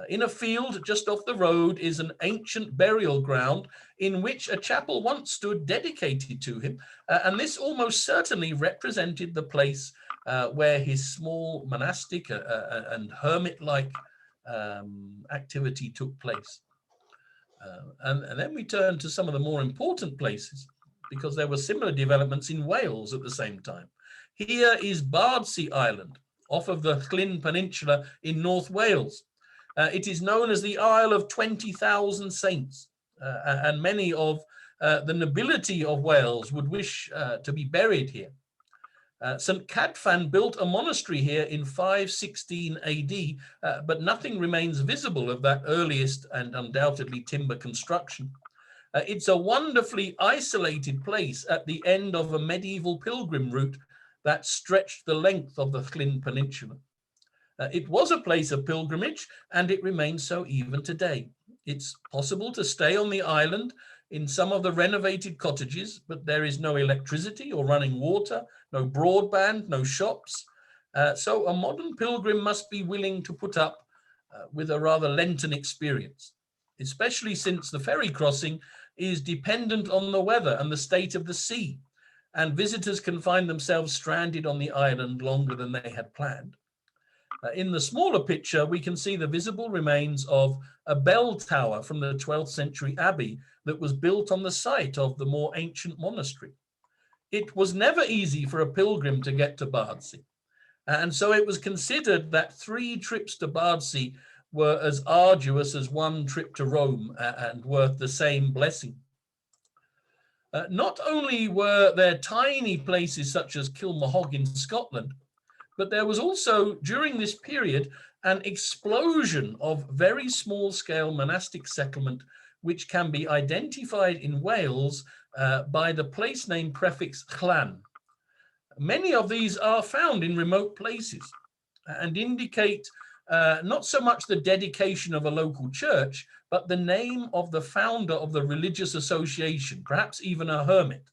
In a field just off the road is an ancient burial ground in which a chapel once stood dedicated to him, and this almost certainly represented the place where his small monastic and hermit-like activity took place. And then we turn to some of the more important places, because there were similar developments in Wales at the same time. Here is Bardsey Island, off of the Llyn Peninsula in North Wales. It is known as the Isle of 20,000 Saints, and many of the nobility of Wales would wish to be buried here. St. Cadfan built a monastery here in 516 AD, but nothing remains visible of that earliest and undoubtedly timber construction. It's a wonderfully isolated place at the end of a medieval pilgrim route that stretched the length of the Llyn Peninsula. It was a place of pilgrimage, and it remains so even today. It's possible to stay on the island in some of the renovated cottages, but there is no electricity or running water, no broadband, no shops. So a modern pilgrim must be willing to put up with a rather Lenten experience, especially since the ferry crossing is dependent on the weather and the state of the sea, and visitors can find themselves stranded on the island longer than they had planned. In the smaller picture, we can see the visible remains of a bell tower from the 12th century abbey that was built on the site of the more ancient monastery. It was never easy for a pilgrim to get to Bardsey, and so it was considered that 3 trips to Bardsey were as arduous as 1 trip to Rome and worth the same blessing. Not only were there tiny places such as Kilmahog in Scotland, but there was also, during this period, an explosion of very small-scale monastic settlement, which can be identified in Wales by the place name prefix Llan. Many of these are found in remote places and indicate not so much the dedication of a local church, but the name of the founder of the religious association, perhaps even a hermit.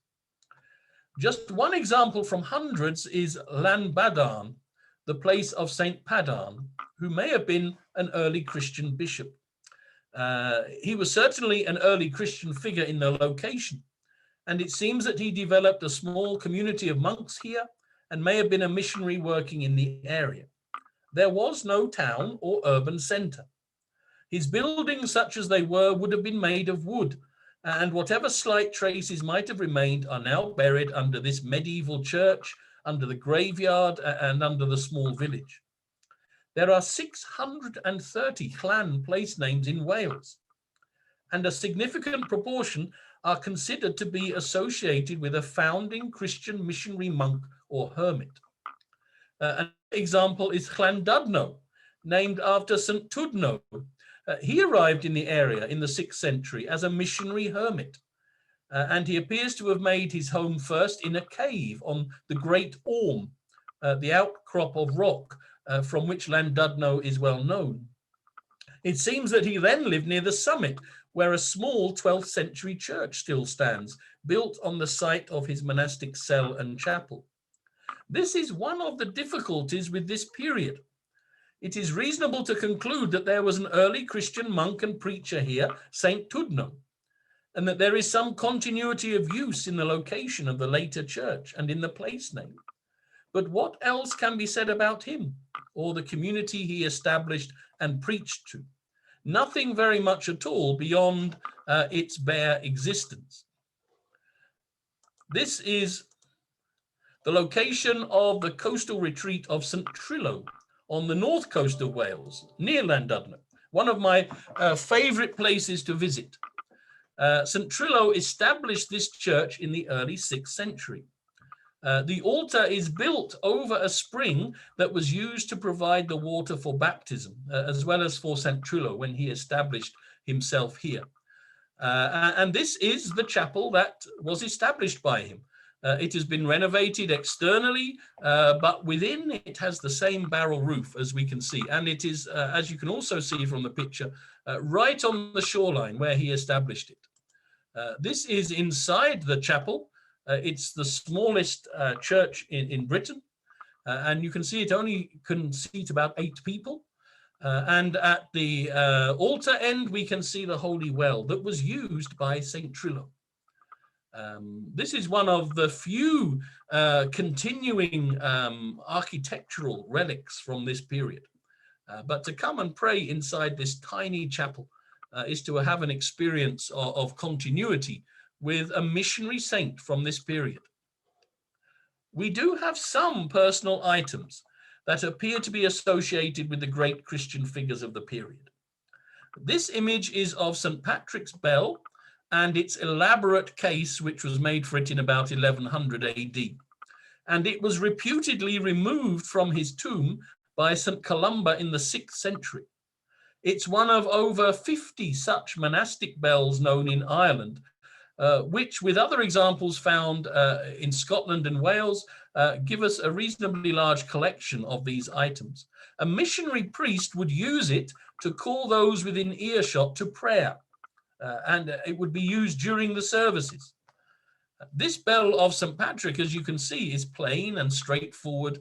Just one example from hundreds is Llanbadarn, the place of Saint Padarn, who may have been an early Christian bishop. He was certainly an early Christian figure in the location, and it seems that he developed a small community of monks here and may have been a missionary working in the area. There was no town or urban centre. His buildings, such as they were, would have been made of wood, and whatever slight traces might have remained are now buried under this medieval church, under the graveyard, and under the small village. There are 630 clan place names in Wales, and a significant proportion are considered to be associated with a founding Christian missionary monk or hermit. An example is Llandudno, named after St. Tudno. He arrived in the area in the 6th century as a missionary hermit, and he appears to have made his home first in a cave on the Great Orme, the outcrop of rock from which Llandudno is well known. It seems that he then lived near the summit, where a small 12th century church still stands, built on the site of his monastic cell and chapel. This is one of the difficulties with this period. It is reasonable to conclude that there was an early Christian monk and preacher here, Saint Tudno, and that there is some continuity of use in the location of the later church and in the place name. But what else can be said about him or the community he established and preached to? Nothing very much at all beyond its bare existence. This is the location of the coastal retreat of St. Trillo on the north coast of Wales, near Llandudno, one of my favorite places to visit. St. Trillo established this church in the early 6th century. The altar is built over a spring that was used to provide the water for baptism, as well as for St. Trillo when he established himself here. And this is the chapel that was established by him. It has been renovated externally, but within it has the same barrel roof, as we can see. And it is, as you can also see from the picture, right on the shoreline where he established it. This is inside the chapel. It's the smallest church in Britain, and you can see it only can seat about 8 people. And at the altar end, we can see the holy well that was used by St. Trillo. This is one of the few continuing architectural relics from this period. But to come and pray inside this tiny chapel is to have an experience of continuity with a missionary saint from this period. We do have some personal items that appear to be associated with the great Christian figures of the period. This image is of St. Patrick's Bell and its elaborate case, which was made for it in about 1100 AD. And it was reputedly removed from his tomb by St. Columba in the 6th century. It's one of over 50 such monastic bells known in Ireland, which, with other examples found in Scotland and Wales, give us a reasonably large collection of these items. A missionary priest would use it to call those within earshot to prayer, and it would be used during the services. This bell of St. Patrick, as you can see, is plain and straightforward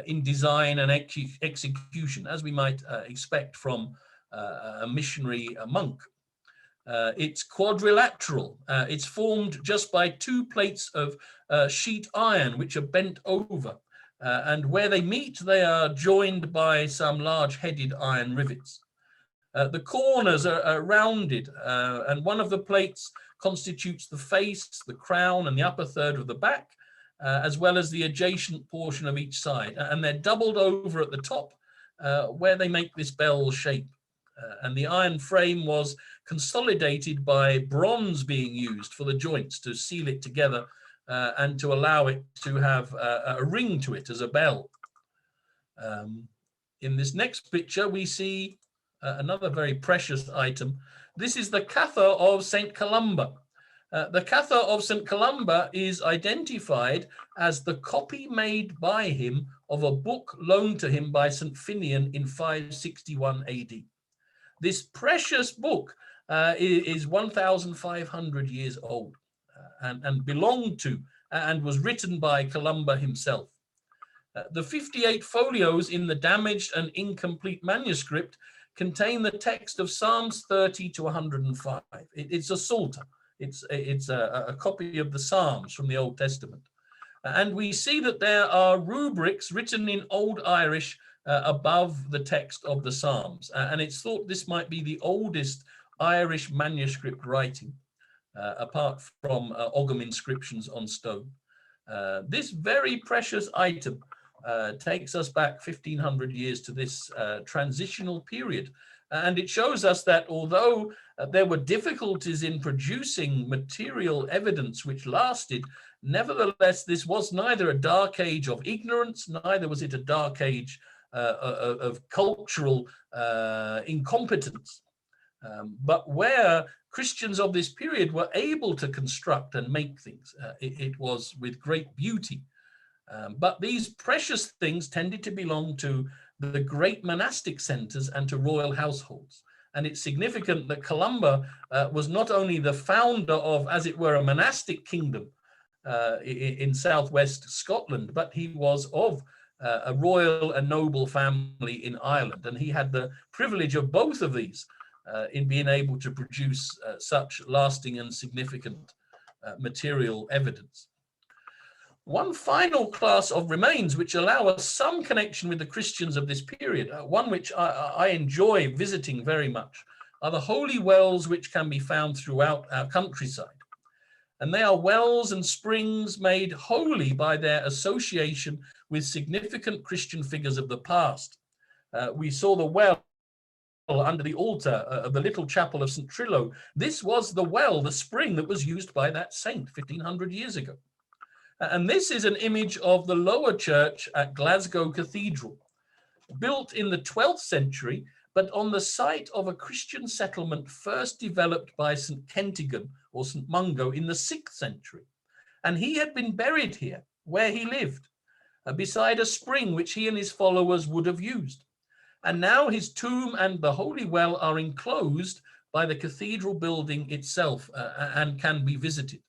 in design and execution, as we might expect from a missionary monk. It's quadrilateral. It's formed just by 2 plates of sheet iron, which are bent over. And where they meet, they are joined by some large-headed iron rivets. The corners are rounded, and one of the plates constitutes the face, the crown, and the upper third of the back, as well as the adjacent portion of each side. And they're doubled over at the top, where they make this bell shape. And the iron frame was consolidated by bronze being used for the joints to seal it together and to allow it to have a ring to it as a bell. In this next picture, we see another very precious item. This is the Cather of St. Columba. The Cather of St. Columba is identified as the copy made by him of a book loaned to him by St. Finian in 561 AD. This precious book is 1,500 years old and belonged to and was written by Columba himself. The 58 folios in the damaged and incomplete manuscript contain the text of Psalms 30 to 105. It's a psalter. It's a copy of the Psalms from the Old Testament. And we see that there are rubrics written in Old Irish above the text of the Psalms. And it's thought this might be the oldest Irish manuscript writing, apart from Ogham inscriptions on stone. This very precious item takes us back 1500 years to this transitional period. And it shows us that although there were difficulties in producing material evidence which lasted, nevertheless, this was neither a dark age of ignorance, neither was it a dark age of cultural incompetence. But where Christians of this period were able to construct and make things, it was with great beauty. But these precious things tended to belong to the great monastic centers and to royal households. And it's significant that Columba was not only the founder of, as it were, a monastic kingdom in southwest Scotland, but he was of a royal and noble family in Ireland. And he had the privilege of both of these in being able to produce such lasting and significant material evidence. One final class of remains which allow us some connection with the Christians of this period, one which I enjoy visiting very much, are the holy wells which can be found throughout our countryside. And they are wells and springs made holy by their association with significant Christian figures of the past. We saw the well under the altar of the little chapel of St. Trillo. This was the well, the spring that was used by that saint 1500 years ago. And this is an image of the lower church at Glasgow Cathedral, built in the 12th century, but on the site of a Christian settlement first developed by St. Kentigern or St. Mungo in the 6th century. And he had been buried here, where he lived, beside a spring which he and his followers would have used. And now his tomb and the holy well are enclosed by the cathedral building itself and can be visited.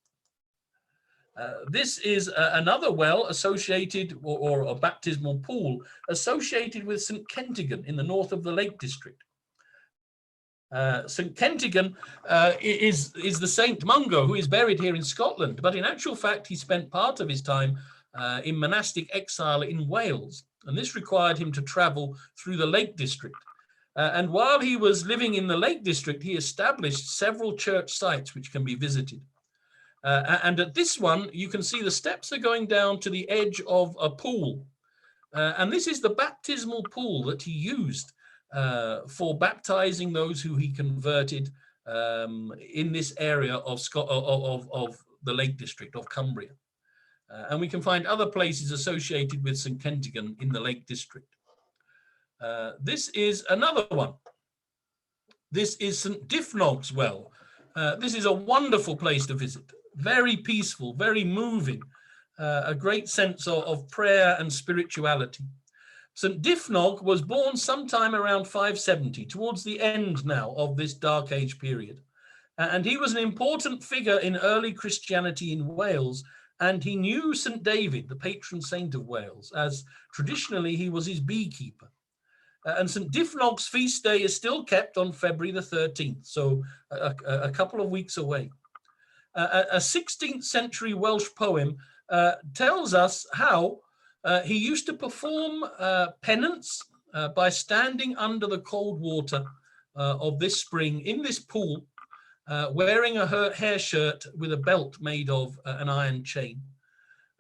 This is another well associated, or a baptismal pool, associated with St. Kentigern in the north of the Lake District. St. Kentigern is the Saint Mungo who is buried here in Scotland, but in actual fact, he spent part of his time in monastic exile in Wales, and this required him to travel through the Lake District. And while he was living in the Lake District, he established several church sites which can be visited. And at this one, you can see the steps are going down to the edge of a pool. And this is the baptismal pool that he used for baptizing those who he converted in this area of the Lake District of Cumbria. And we can find other places associated with St. Kentigern in the Lake District. This is another one. This is St. Dyfnog's well. This is a wonderful place to visit. Very peaceful, very moving, a great sense of prayer and spirituality. St. Dyfnog was born sometime around 570, towards the end now of this Dark Age period. And he was an important figure in early Christianity in Wales, and he knew St. David, the patron saint of Wales, as traditionally he was his beekeeper. And St. Dyfnog's feast day is still kept on February the 13th, so a couple of weeks away. A 16th century Welsh poem tells us how he used to perform penance by standing under the cold water of this spring in this pool, wearing a hair shirt with a belt made of an iron chain.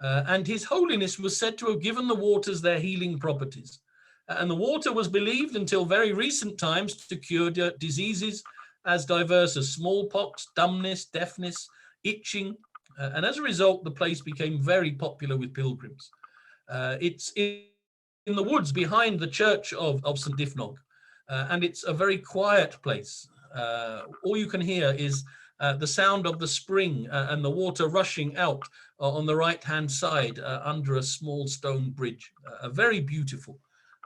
And his holiness was said to have given the waters their healing properties. And the water was believed until very recent times to cure diseases as diverse as smallpox, dumbness, deafness, itching, and as a result, the place became very popular with pilgrims. It's in the woods behind the church of St. Dyfnog, and it's a very quiet place. All you can hear is the sound of the spring and the water rushing out on the right-hand side under a small stone bridge. A very beautiful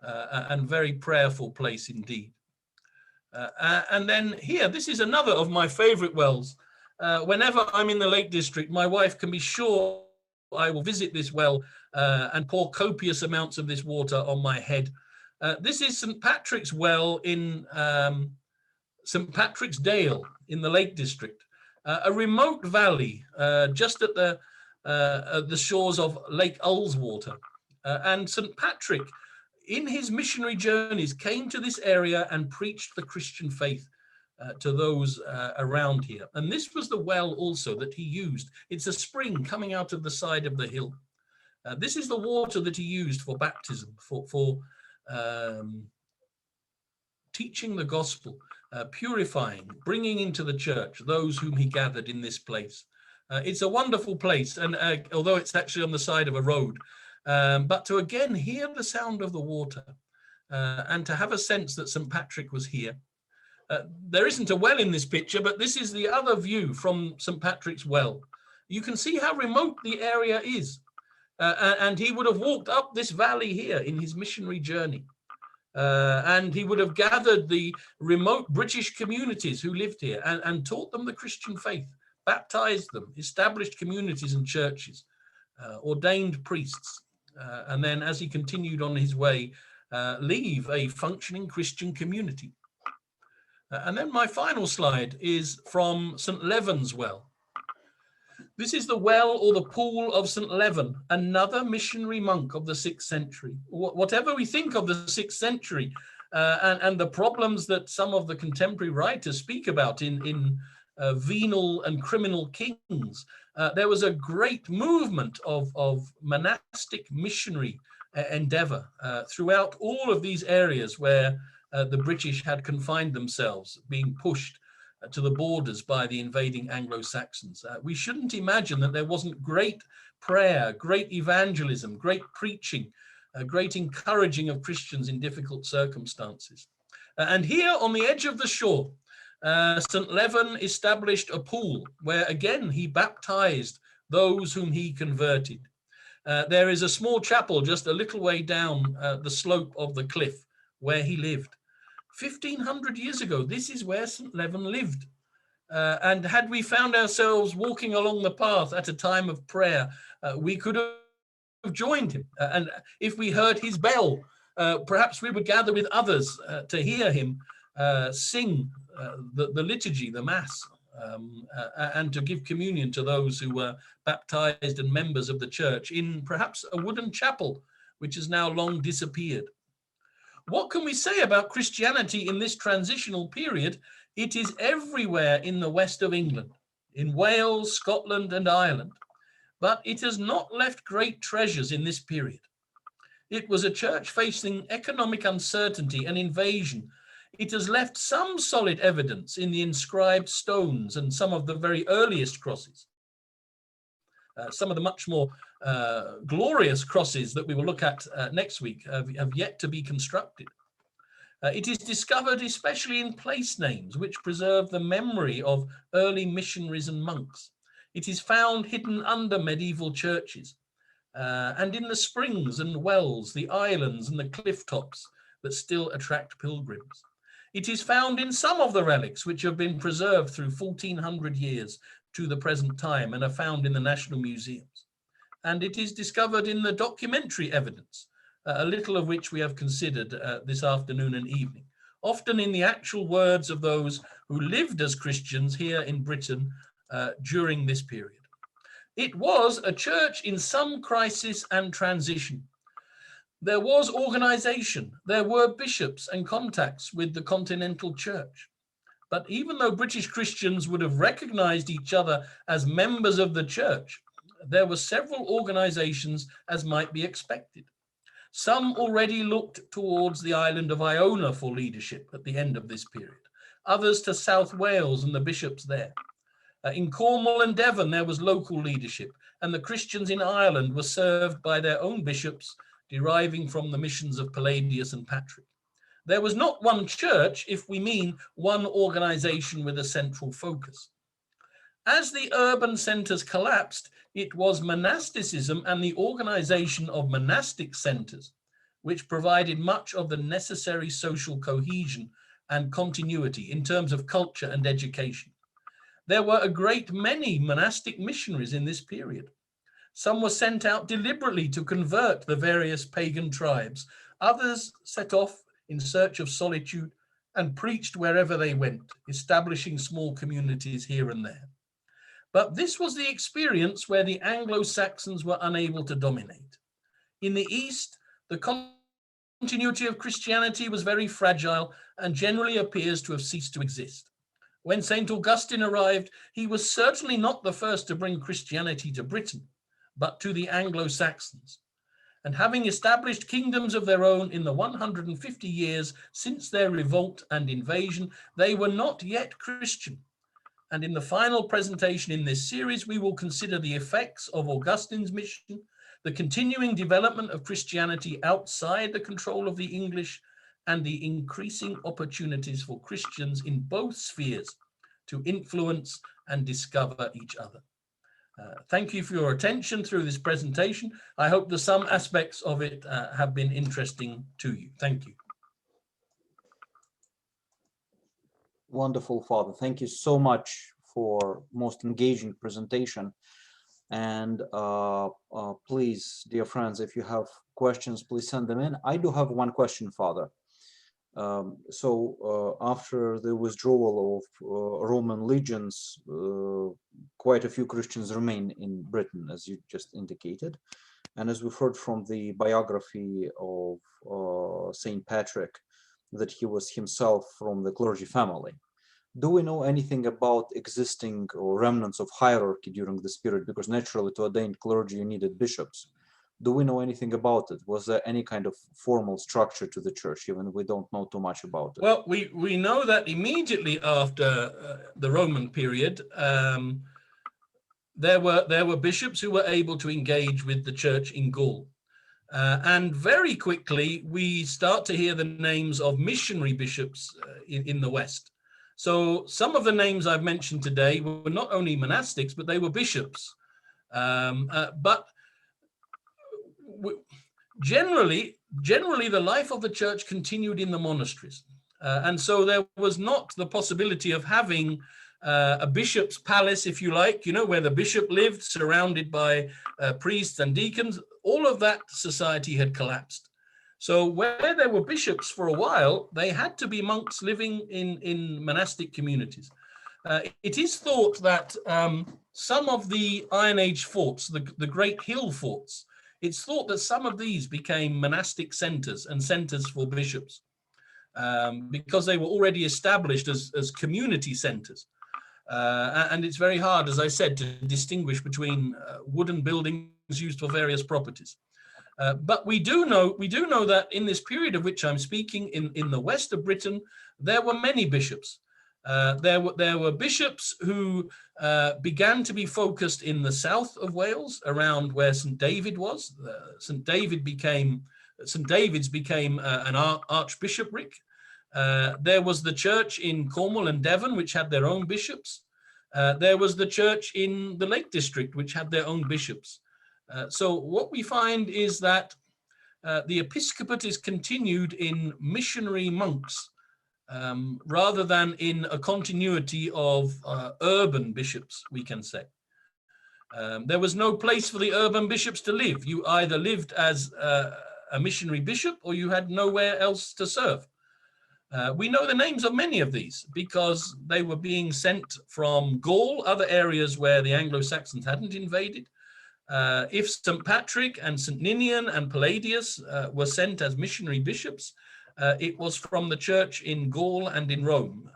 and very prayerful place indeed. And then here, this is another of my favorite wells. Whenever I'm in the Lake District, my wife can be sure I will visit this well and pour copious amounts of this water on my head. This is St. Patrick's Well in St. Patrick's Dale in the Lake District, a remote valley just at the shores of Lake Ullswater. And St. Patrick, in his missionary journeys, came to this area and preached the Christian faith to those around here. And this was the well also that he used. It's a spring coming out of the side of the hill. This is the water that he used for baptism, for teaching the gospel, purifying, bringing into the church those whom he gathered in this place. It's a wonderful place, and although it's actually on the side of a road, but to again hear the sound of the water and to have a sense that St. Patrick was here. There isn't a well in this picture, but this is the other view from St. Patrick's Well. You can see how remote the area is. And he would have walked up this valley here in his missionary journey. And he would have gathered the remote British communities who lived here and taught them the Christian faith, baptized them, established communities and churches, ordained priests. And then as he continued on his way, leave a functioning Christian community. And then my final slide is from St. Leven's Well. This is the well or the pool of St. Leven, another missionary monk of the 6th century. Whatever we think of the 6th century and the problems that some of the contemporary writers speak about in venal and criminal kings, there was a great movement of monastic missionary endeavor throughout all of these areas where the British had confined themselves, being pushed to the borders by the invading Anglo-Saxons. We shouldn't imagine that there wasn't great prayer, great evangelism, great preaching, great encouraging of Christians in difficult circumstances. And here on the edge of the shore, St. Leven established a pool where again he baptized those whom he converted. There is a small chapel just a little way down the slope of the cliff where he lived. 1,500 years ago, this is where St. Leven lived. And had we found ourselves walking along the path at a time of prayer, we could have joined him. And if we heard his bell, perhaps we would gather with others to hear him sing the liturgy, the Mass, and to give communion to those who were baptized and members of the church in perhaps a wooden chapel, which has now long disappeared. What can we say about Christianity in this transitional period? It is everywhere in the west of England, in Wales, Scotland, and Ireland. But it has not left great treasures in this period. It was a church facing economic uncertainty and invasion. It has left some solid evidence in the inscribed stones and some of the very earliest crosses. Some of the much more glorious crosses that we will look at next week have yet to be constructed. It is discovered especially in place names which preserve the memory of early missionaries and monks. It is found hidden under medieval churches and in the springs and wells, the islands and the cliff tops that still attract pilgrims. It is found in some of the relics which have been preserved through 1,400 years to the present time and are found in the National Museums. And it is discovered in the documentary evidence, a little of which we have considered this afternoon and evening, often in the actual words of those who lived as Christians here in Britain during this period. It was a church in some crisis and transition. There was organization, there were bishops and contacts with the continental church. But even though British Christians would have recognized each other as members of the church, there were several organizations as might be expected. Some already looked towards the island of Iona for leadership at the end of this period, others to South Wales and the bishops there. In Cornwall and Devon, there was local leadership, and the Christians in Ireland were served by their own bishops, deriving from the missions of Palladius and Patrick. There was not one church, if we mean one organization with a central focus. As the urban centers collapsed, it was monasticism and the organization of monastic centers which provided much of the necessary social cohesion and continuity in terms of culture and education. There were a great many monastic missionaries in this period. Some were sent out deliberately to convert the various pagan tribes. Others set off in search of solitude and preached wherever they went, establishing small communities here and there. But this was the experience where the Anglo-Saxons were unable to dominate. In the East, the continuity of Christianity was very fragile and generally appears to have ceased to exist. When St. Augustine arrived, he was certainly not the first to bring Christianity to Britain, but to the Anglo-Saxons. And having established kingdoms of their own in the 150 years since their revolt and invasion, they were not yet Christian. And in the final presentation in this series, we will consider the effects of Augustine's mission, the continuing development of Christianity outside the control of the English, and the increasing opportunities for Christians in both spheres to influence and discover each other. Thank you for your attention through this presentation. I hope that some aspects of it have been interesting to you. Thank you. Wonderful, Father. Thank you so much for most engaging presentation. And please, dear friends, if you have questions, please send them in. I do have one question, Father. After the withdrawal of Roman legions, quite a few Christians remain in Britain, as you just indicated. And as we've heard from the biography of St. Patrick, that he was himself from the clergy family. Do we know anything about existing or remnants of hierarchy during this period? Because naturally, to ordain clergy, you needed bishops. Do we know anything about it? Was there any kind of formal structure to the church, even if we don't know too much about it? Well, we know that immediately after the Roman period, there were bishops who were able to engage with the church in Gaul. And very quickly, we start to hear the names of missionary bishops in the West. So some of the names I've mentioned today were not only monastics, but they were bishops. But generally, the life of the church continued in the monasteries. And so there was not the possibility of having a bishop's palace, if you like, where the bishop lived, surrounded by priests and deacons. All of that society had collapsed. So where there were bishops for a while, they had to be monks living in monastic communities. It is thought that some of the Iron Age forts, the great hill forts, it's thought that some of these became monastic centers and centers for bishops because they were already established as community centers. And it's very hard, as I said, to distinguish between wooden buildings used for various properties. But we do know that in this period of which I'm speaking, in the west of Britain, there were many bishops. There were bishops who began to be focused in the south of Wales, around where St. David was. St. David's became an archbishopric. There was the church in Cornwall and Devon, which had their own bishops. There was the church in the Lake District, which had their own bishops. So what we find is that the episcopate is continued in missionary monks rather than in a continuity of urban bishops, we can say. There was no place for the urban bishops to live. You either lived as a missionary bishop or you had nowhere else to serve. We know the names of many of these because they were being sent from Gaul, other areas where the Anglo-Saxons hadn't invaded. If St. Patrick and St. Ninian and Palladius were sent as missionary bishops, it was from the church in Gaul and in Rome,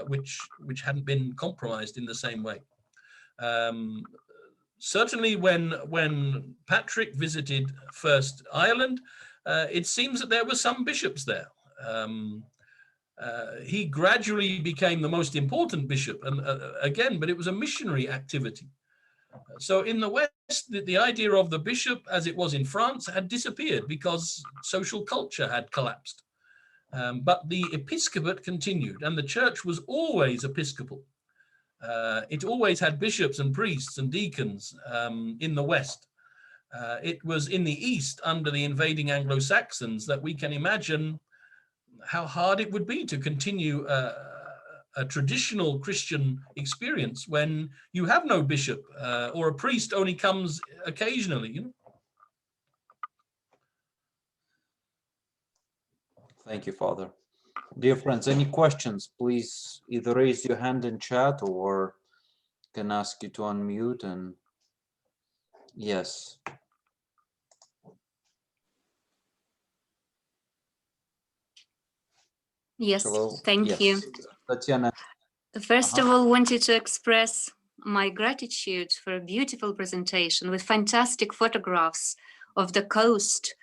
which hadn't been compromised in the same way. Certainly when Patrick visited first Ireland, it seems that there were some bishops there. He gradually became the most important bishop, and again, but it was a missionary activity. So in the West, the idea of the bishop, as it was in France, had disappeared because social culture had collapsed. But the episcopate continued, and the church was always episcopal. It always had bishops and priests and deacons in the West. It was in the East, under the invading Anglo-Saxons, that we can imagine how hard it would be to continue a traditional Christian experience when you have no bishop or a priest only comes occasionally, you know. Thank you, Father. Dear friends, any questions, please either raise your hand in chat or can ask you to unmute. And yes. Yes, Hello. thank you. Yes. Tatiana. First of all, wanted to express my gratitude for a beautiful presentation with fantastic photographs of the coast.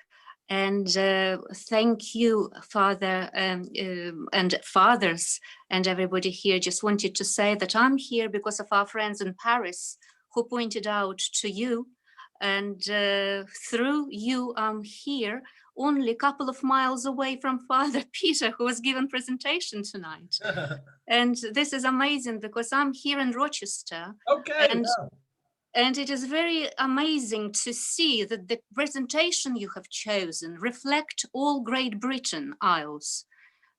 And thank you, Father, and fathers and everybody here. Just wanted to say that I'm here because of our friends in Paris who pointed out to you. And through you, I'm here only a couple of miles away from Father Peter, who was given presentation tonight. And this is amazing because I'm here in Rochester. Okay. And it is very amazing to see that the presentation you have chosen reflect all Great Britain Isles.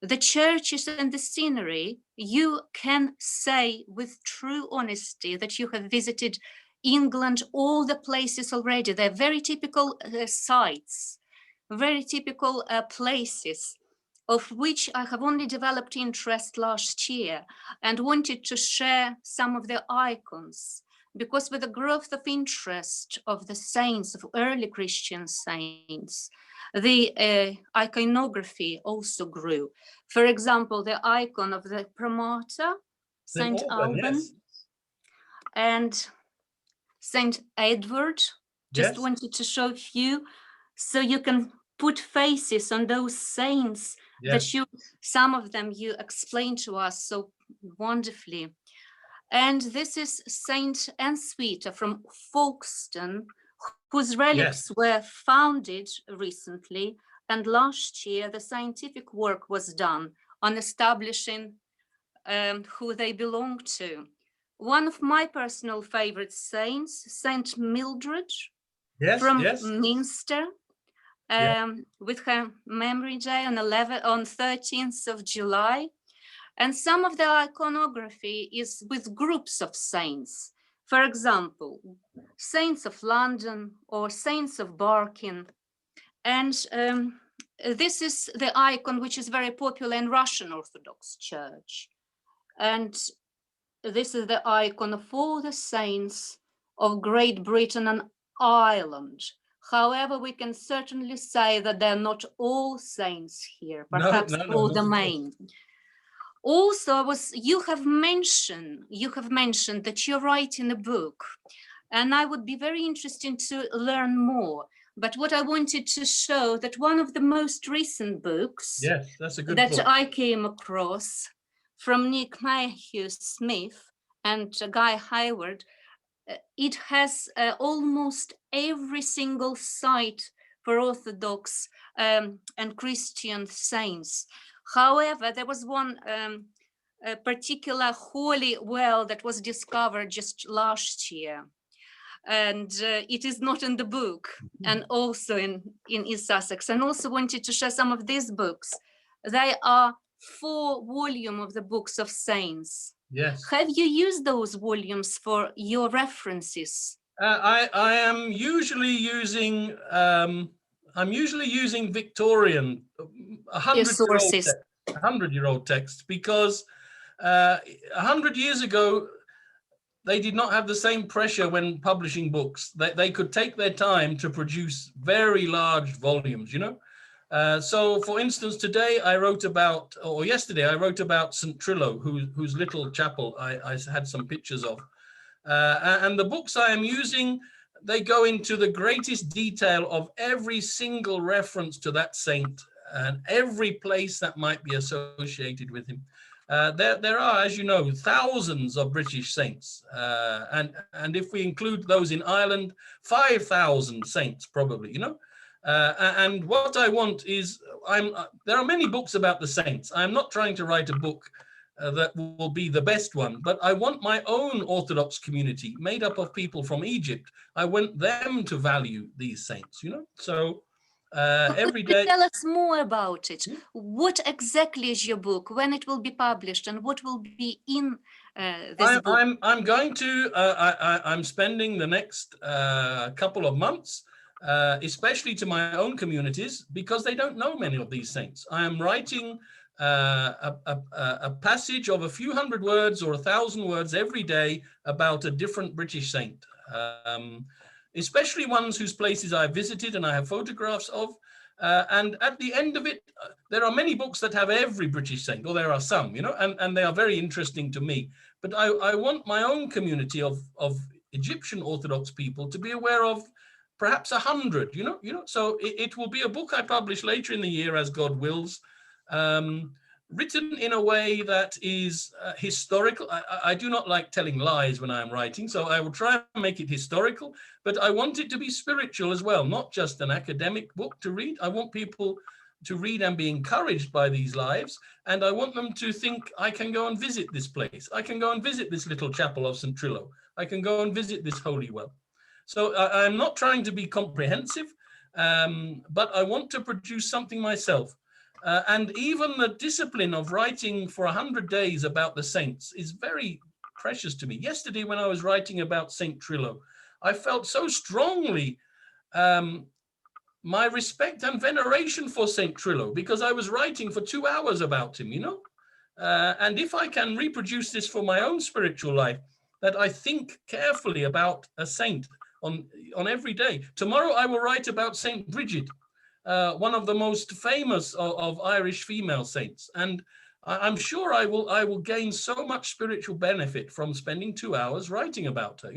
The churches and the scenery, you can say with true honesty that you have visited England, all the places already. They're very typical sites, very typical places, of which I have only developed interest last year and wanted to share some of the icons. Because with the growth of interest of the saints, of early Christian saints, the iconography also grew. For example, the icon of the Promoter, Saint Alban, yes. and Saint Edward. Just wanted to show you so you can put faces on those saints that you, some of them you explained to us so wonderfully. And this is Saint Answita from Folkestone, whose relics were founded recently. And last year, the scientific work was done on establishing who they belong to. One of my personal favorite saints, Saint Mildred from Minster, with her memory day on 13th of July. And some of the iconography is with groups of saints. For example, Saints of London or Saints of Barking. And this is the icon which is very popular in Russian Orthodox Church. And this is the icon of all the saints of Great Britain and Ireland. However, we can certainly say that they're not all saints here, perhaps all the main. Also, you have mentioned that you're writing a book, and I would be very interested to learn more. But what I wanted to show that one of the most recent books that I came across from Nick Mayhew Smith and Guy Hayward, it has almost every single site for Orthodox and Christian saints. However, there was one particular holy well that was discovered just last year. And it is not in the book, and also in East Sussex. And also wanted to share some of these books. They are 4 volumes of the books of saints. Yes. Have you used those volumes for your references? I am usually using Victorian 100-year-old text because 100 years ago they did not have the same pressure when publishing books. They could take their time to produce very large volumes, you know. So, for instance, yesterday I wrote about St. Trillo, whose little chapel I had some pictures of. And the books I am using, they go into the greatest detail of every single reference to that saint and every place that might be associated with him. There are, as you know, thousands of British saints. And if we include those in Ireland, 5,000 saints probably, you know. And what I want is, there are many books about the saints. I'm not trying to write a book that will be the best one, but I want my own Orthodox community made up of people from Egypt. I want them to value these saints, you know. So every day. Tell us more about it. What exactly is your book? When it will be published, and what will be in this book? I'm going to. I'm spending the next couple of months, especially to my own communities, because they don't know many of these saints. I am writing a passage of a few hundred words or 1,000 words every day about a different British saint, especially ones whose places I visited and I have photographs of. And at the end of it, there are many books that have every British saint, or there are some, and they are very interesting to me. But I want my own community of Egyptian Orthodox people to be aware of perhaps 100, So it will be a book I publish later in the year, as God wills, written in a way that is historical. I do not like telling lies when I am writing, so I will try and make it historical, but I want it to be spiritual as well, not just an academic book to read. I want people to read and be encouraged by these lives, and I want them to think, I can go and visit this place. I can go and visit this little chapel of St. Trillo. I can go and visit this holy well. So I'm not trying to be comprehensive, but I want to produce something myself. And even the discipline of writing for 100 days about the saints is very precious to me. Yesterday, when I was writing about St. Trillo, I felt so strongly my respect and veneration for St. Trillo, because I was writing for 2 hours about him, and if I can reproduce this for my own spiritual life, that I think carefully about a saint on every day. Tomorrow I will write about St. Bridget, one of the most famous of Irish female saints, and I'm sure I will gain so much spiritual benefit from spending 2 hours writing about her.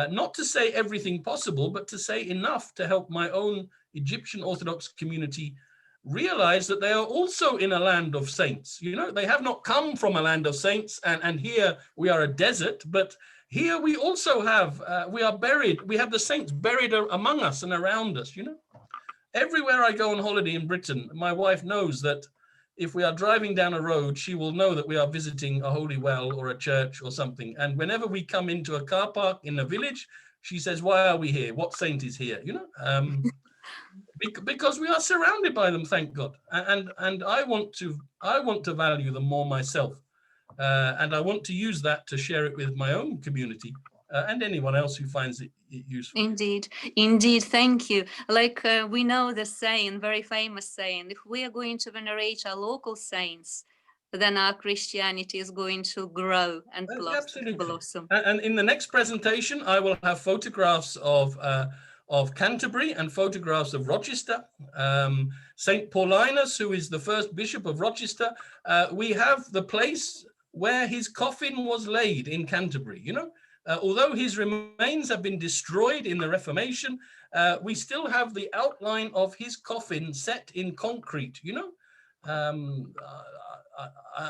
Not to say everything possible, but to say enough to help my own Egyptian Orthodox community realize that they are also in a land of saints. They have not come from a land of saints, and here we are a desert, but here we also have, we are buried, we have the saints buried among us and around us. Everywhere I go on holiday in Britain, my wife knows that if we are driving down a road, she will know that we are visiting a holy well or a church or something. And whenever we come into a car park in a village, she says, "Why are we here? What saint is here?" Because we are surrounded by them, thank God. And I want to value them more myself, and I want to use that to share it with my own community and anyone else who finds it useful. Indeed, thank you. Like we know the saying, very famous saying, if we are going to venerate our local saints, then our Christianity is going to grow and blossom. And in the next presentation, I will have photographs of Canterbury and photographs of Rochester. St. Paulinus, who is the first bishop of Rochester, we have the place where his coffin was laid in Canterbury. Although his remains have been destroyed in the Reformation, we still have the outline of his coffin set in concrete.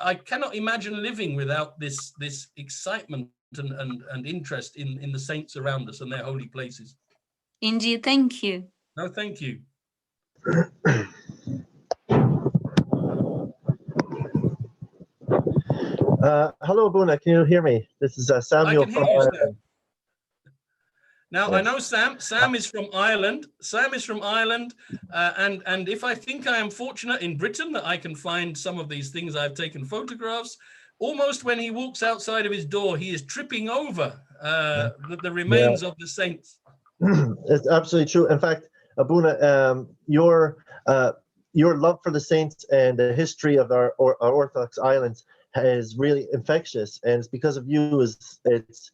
I cannot imagine living without this excitement and interest in the saints around us and their holy places. Indeed, thank you. No, thank you. Hello, Abuna. Can you hear me? This is Samuel. I can hear you, Sam. Now, yes. I know Sam is from Ireland. Sam is from Ireland. And if I think I am fortunate in Britain that I can find some of these things, I've taken photographs. Almost when he walks outside of his door, he is tripping over the remains of the saints. It's absolutely true. In fact, Abuna, your love for the saints and the history of our Orthodox islands is really infectious, and it's because of you it's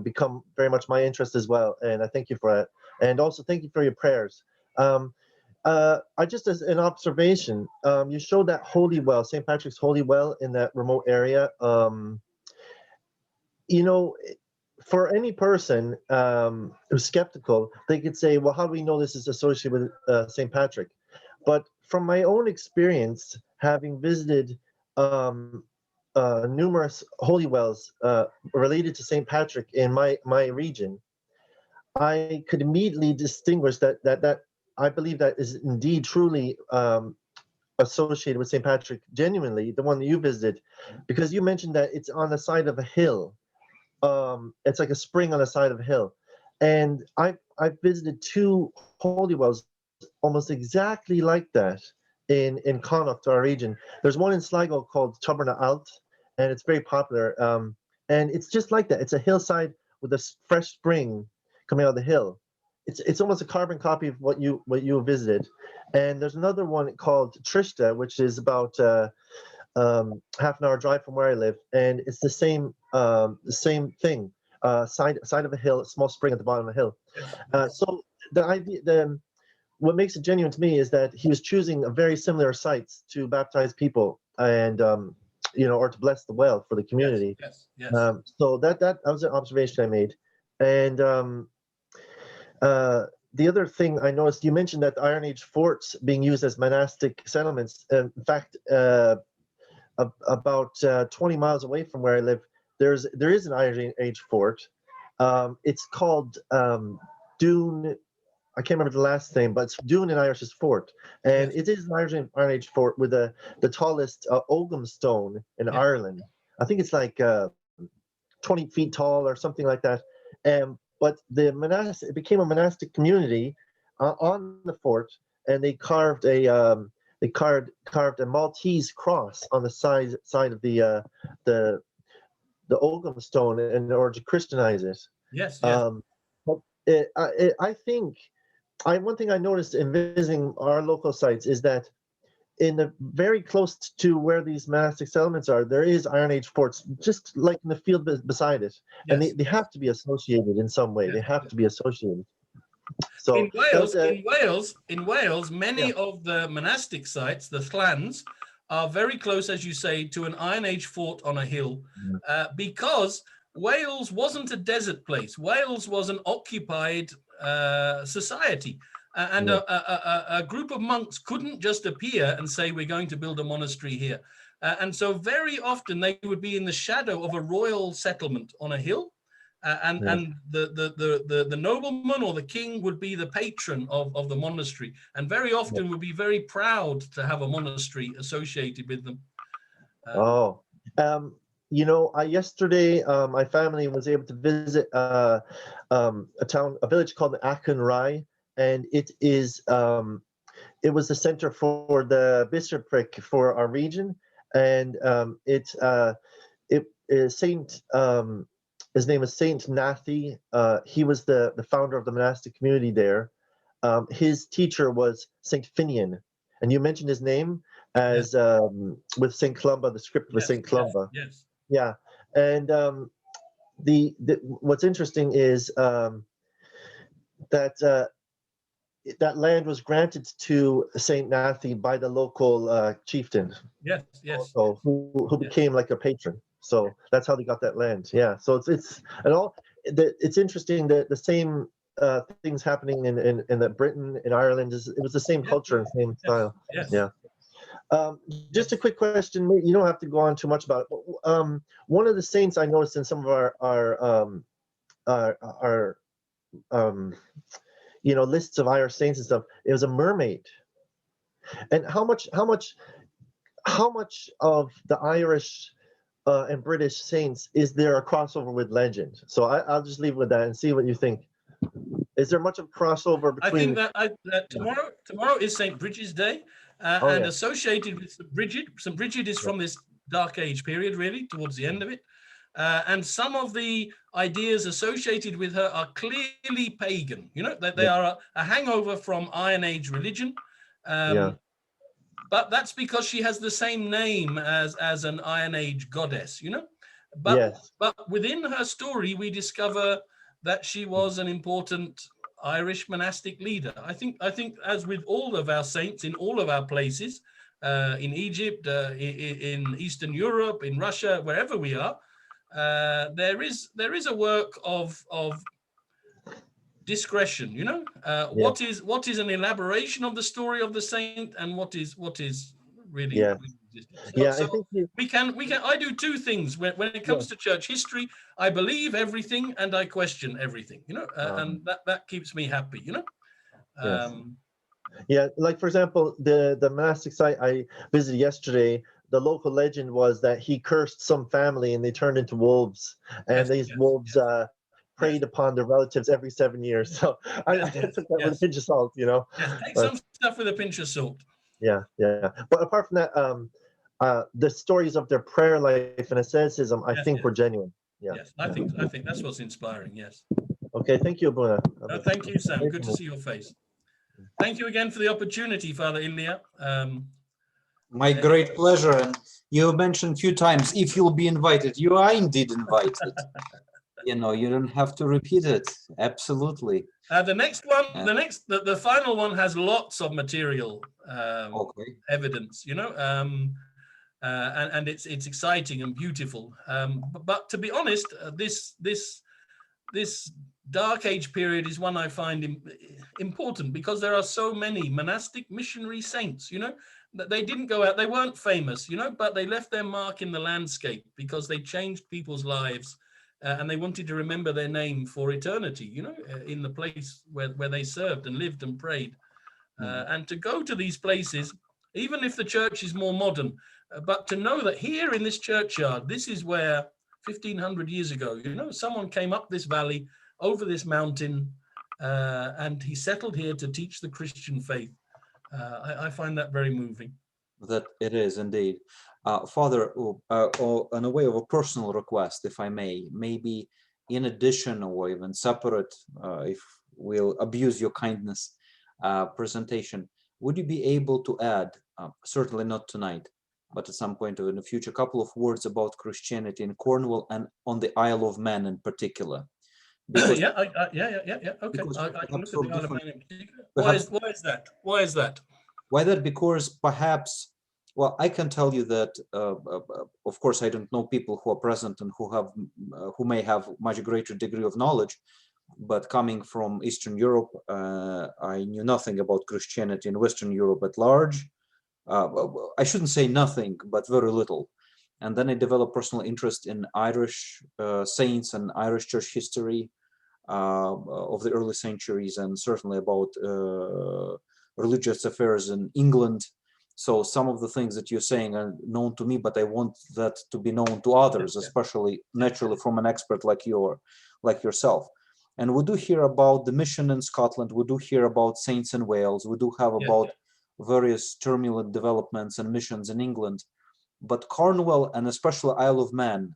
become very much my interest as well, and I thank you for that. And also thank you for your prayers. I just, as an observation, you showed that holy well, St. Patrick's holy well in that remote area. For any person who's skeptical, they could say, well, how do we know this is associated with St. Patrick? But from my own experience, having visited numerous holy wells related to St. Patrick in my region, I could immediately distinguish that I believe that is indeed truly associated with St. Patrick, genuinely, the one that you visited, because you mentioned that it's on the side of a hill. It's like a spring on the side of a hill. And I've visited two holy wells almost exactly like that in Connacht, our region. There's one in Sligo called Tuberna Alt, and it's very popular. And it's just like that. It's a hillside with a fresh spring coming out of the hill. It's almost a carbon copy of what you visited. And there's another one called Trishta, which is about half an hour drive from where I live, and it's the same thing. Side of a hill, a small spring at the bottom of the hill. So the idea, what makes it genuine to me is that he was choosing a very similar sites to baptize people and or to bless the well for the community. Yes. So that was an observation I made. And the other thing I noticed, you mentioned that Iron Age forts being used as monastic settlements. In fact, about 20 miles away from where I live, there is an Iron Age fort. It's called Dune. I can't remember the last name, but it's Dune in Irish is fort, and it is an Iron Age fort with the tallest Ogham stone in Ireland. I think it's like 20 feet tall or something like that. But it became a monastic community on the fort, and they carved a Maltese cross on the side of the Ogham stone in order to Christianize it. Yes. But I think one thing I noticed in visiting our local sites is that in the very close to where these monastic settlements are, there is Iron Age forts, just like in the field beside it, and they have to be associated in some way. They have to be associated. So in Wales, many of the monastic sites, the clans, are very close, as you say, to an Iron Age fort on a hill, because Wales wasn't a desert place. Wales was an occupied society. And a group of monks couldn't just appear and say, we're going to build a monastery here. And so very often they would be in the shadow of a royal settlement on a hill. And the nobleman or the king would be the patron of the monastery, and very often would be very proud to have a monastery associated with them. Yesterday my family was able to visit a village called Achonry, and it was the center for the bishopric for our region, and it is Saint. His name is Saint Nathy. He was the founder of the monastic community there. His teacher was Saint Finian, and you mentioned his name as with Saint Columba, the script with Saint Columba. Yes. Yeah, and what's interesting is that land was granted to Saint Nathy by the local chieftain. Yes. Also, who became like a patron. So that's how they got that land. Yeah. So it's interesting that the same things happening in Britain, in Ireland, it was the same culture and same style. Yes. Yeah. Just a quick question. You don't have to go on too much about it. One of the saints I noticed in some of our lists of Irish saints and stuff, it was a mermaid. And how much of the Irish and British saints is there a crossover with legend? So I'll just leave it with that and see what you think. Is there much of crossover between? I think that tomorrow is St. Bridget's Day, and associated with St. Bridget. St. Bridget is from this Dark Age period, really, towards the end of it. And some of the ideas associated with her are clearly pagan. That they are a hangover from Iron Age religion. But that's because she has the same name as an Iron Age goddess, But within her story, we discover that she was an important Irish monastic leader. I think as with all of our saints in all of our places, in Egypt, in Eastern Europe, in Russia, wherever we are, there is a work of discretion. What is an elaboration of the story of the saint, and what is really I do two things when it comes to church history. I believe everything and I question everything, and that keeps me happy. Like for example, the monastic site I visited yesterday, the local legend was that he cursed some family and they turned into wolves, and these wolves preyed upon their relatives every 7 years. So I took that with a pinch of salt, you know. Yes, take some stuff with a pinch of salt. Yeah. But apart from that, the stories of their prayer life and asceticism, I think, were genuine. Yeah. Yes, I think that's what's inspiring. Yes. Okay, thank you, Abuna. No, thank you, Sam. Good to see your face. Thank you again for the opportunity, Father Ilya. My great pleasure. And you mentioned a few times, if you'll be invited, you are indeed invited. You know, you don't have to repeat it. Absolutely. The next one, the final one has lots of material evidence, you know, and it's exciting and beautiful. But to be honest, this Dark Age period is one I find important because there are so many monastic missionary saints, you know, that they didn't go out, they weren't famous, you know, but they left their mark in the landscape because they changed people's lives and they wanted to remember their name for eternity, you know, in the place where they served and lived and prayed. And to go to these places, even if the church is more modern, but to know that here in this churchyard, this is where 1500 years ago, you know, someone came up this valley, over this mountain, and he settled here to teach the Christian faith. I find that very moving. That it is indeed. Father, in a way of a personal request, if I may, maybe in addition or even separate, if we'll abuse your kindness, presentation, would you be able to add, certainly not tonight, but at some point in the future, a couple of words about Christianity in Cornwall and on the Isle of Man in particular? Because, Okay. I can look at the Isle of Man in particular. Why is that? Why is that? Why that? Because perhaps, well, I can tell you that, of course, I don't know people who are present and who may have much greater degree of knowledge, but coming from Eastern Europe, I knew nothing about Christianity in Western Europe at large. I shouldn't say nothing, but very little. And then I developed personal interest in Irish saints and Irish church history of the early centuries, and certainly about religious affairs in England. So some of the things that you're saying are known to me, but I want that to be known to others, especially naturally from an expert like yourself. And we do hear about the mission in Scotland. We do hear about saints in Wales. We do have about various turbulent developments and missions in England. But Cornwall and especially Isle of Man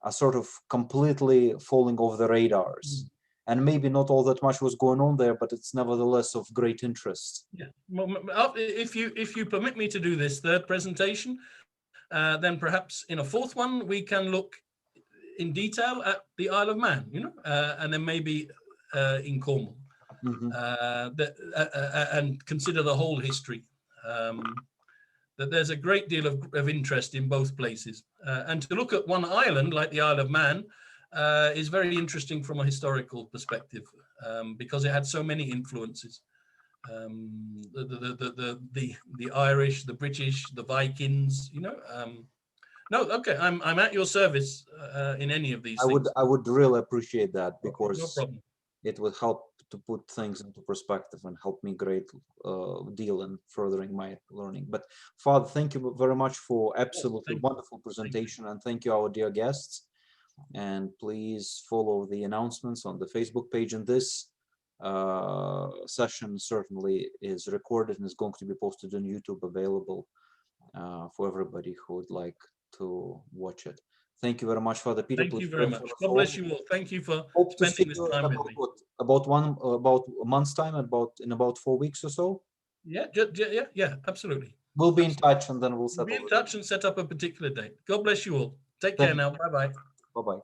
are sort of completely falling off the radars. And maybe not all that much was going on there, but it's nevertheless of great interest. Yeah. Well, if you permit me to do this third presentation, then perhaps in a fourth one we can look in detail at the Isle of Man, you know, and then maybe in Cornwall, and consider the whole history. That there's a great deal of interest in both places, and to look at one island like the Isle of Man is very interesting from a historical perspective, because it had so many influences. The Irish, the British, the Vikings, you know. No, okay, I'm at your service in any of these things. I would really appreciate that, because no problem. It would help to put things into perspective and help me great deal in furthering my learning. But Father, thank you very much for absolutely wonderful presentation, and thank you, our dear guests. And please follow the announcements on the Facebook page. And this session certainly is recorded and is going to be posted on YouTube, available for everybody who would like to watch it. Thank you very much, Father Peter. Thank you very much. God bless you all. Thank you for spending this time with me. About a month's time, in about 4 weeks or so. Yeah, absolutely. We'll be in touch, and then we'll be in touch and set up a particular date. God bless you all. Take care now. Bye-bye. Bye-bye.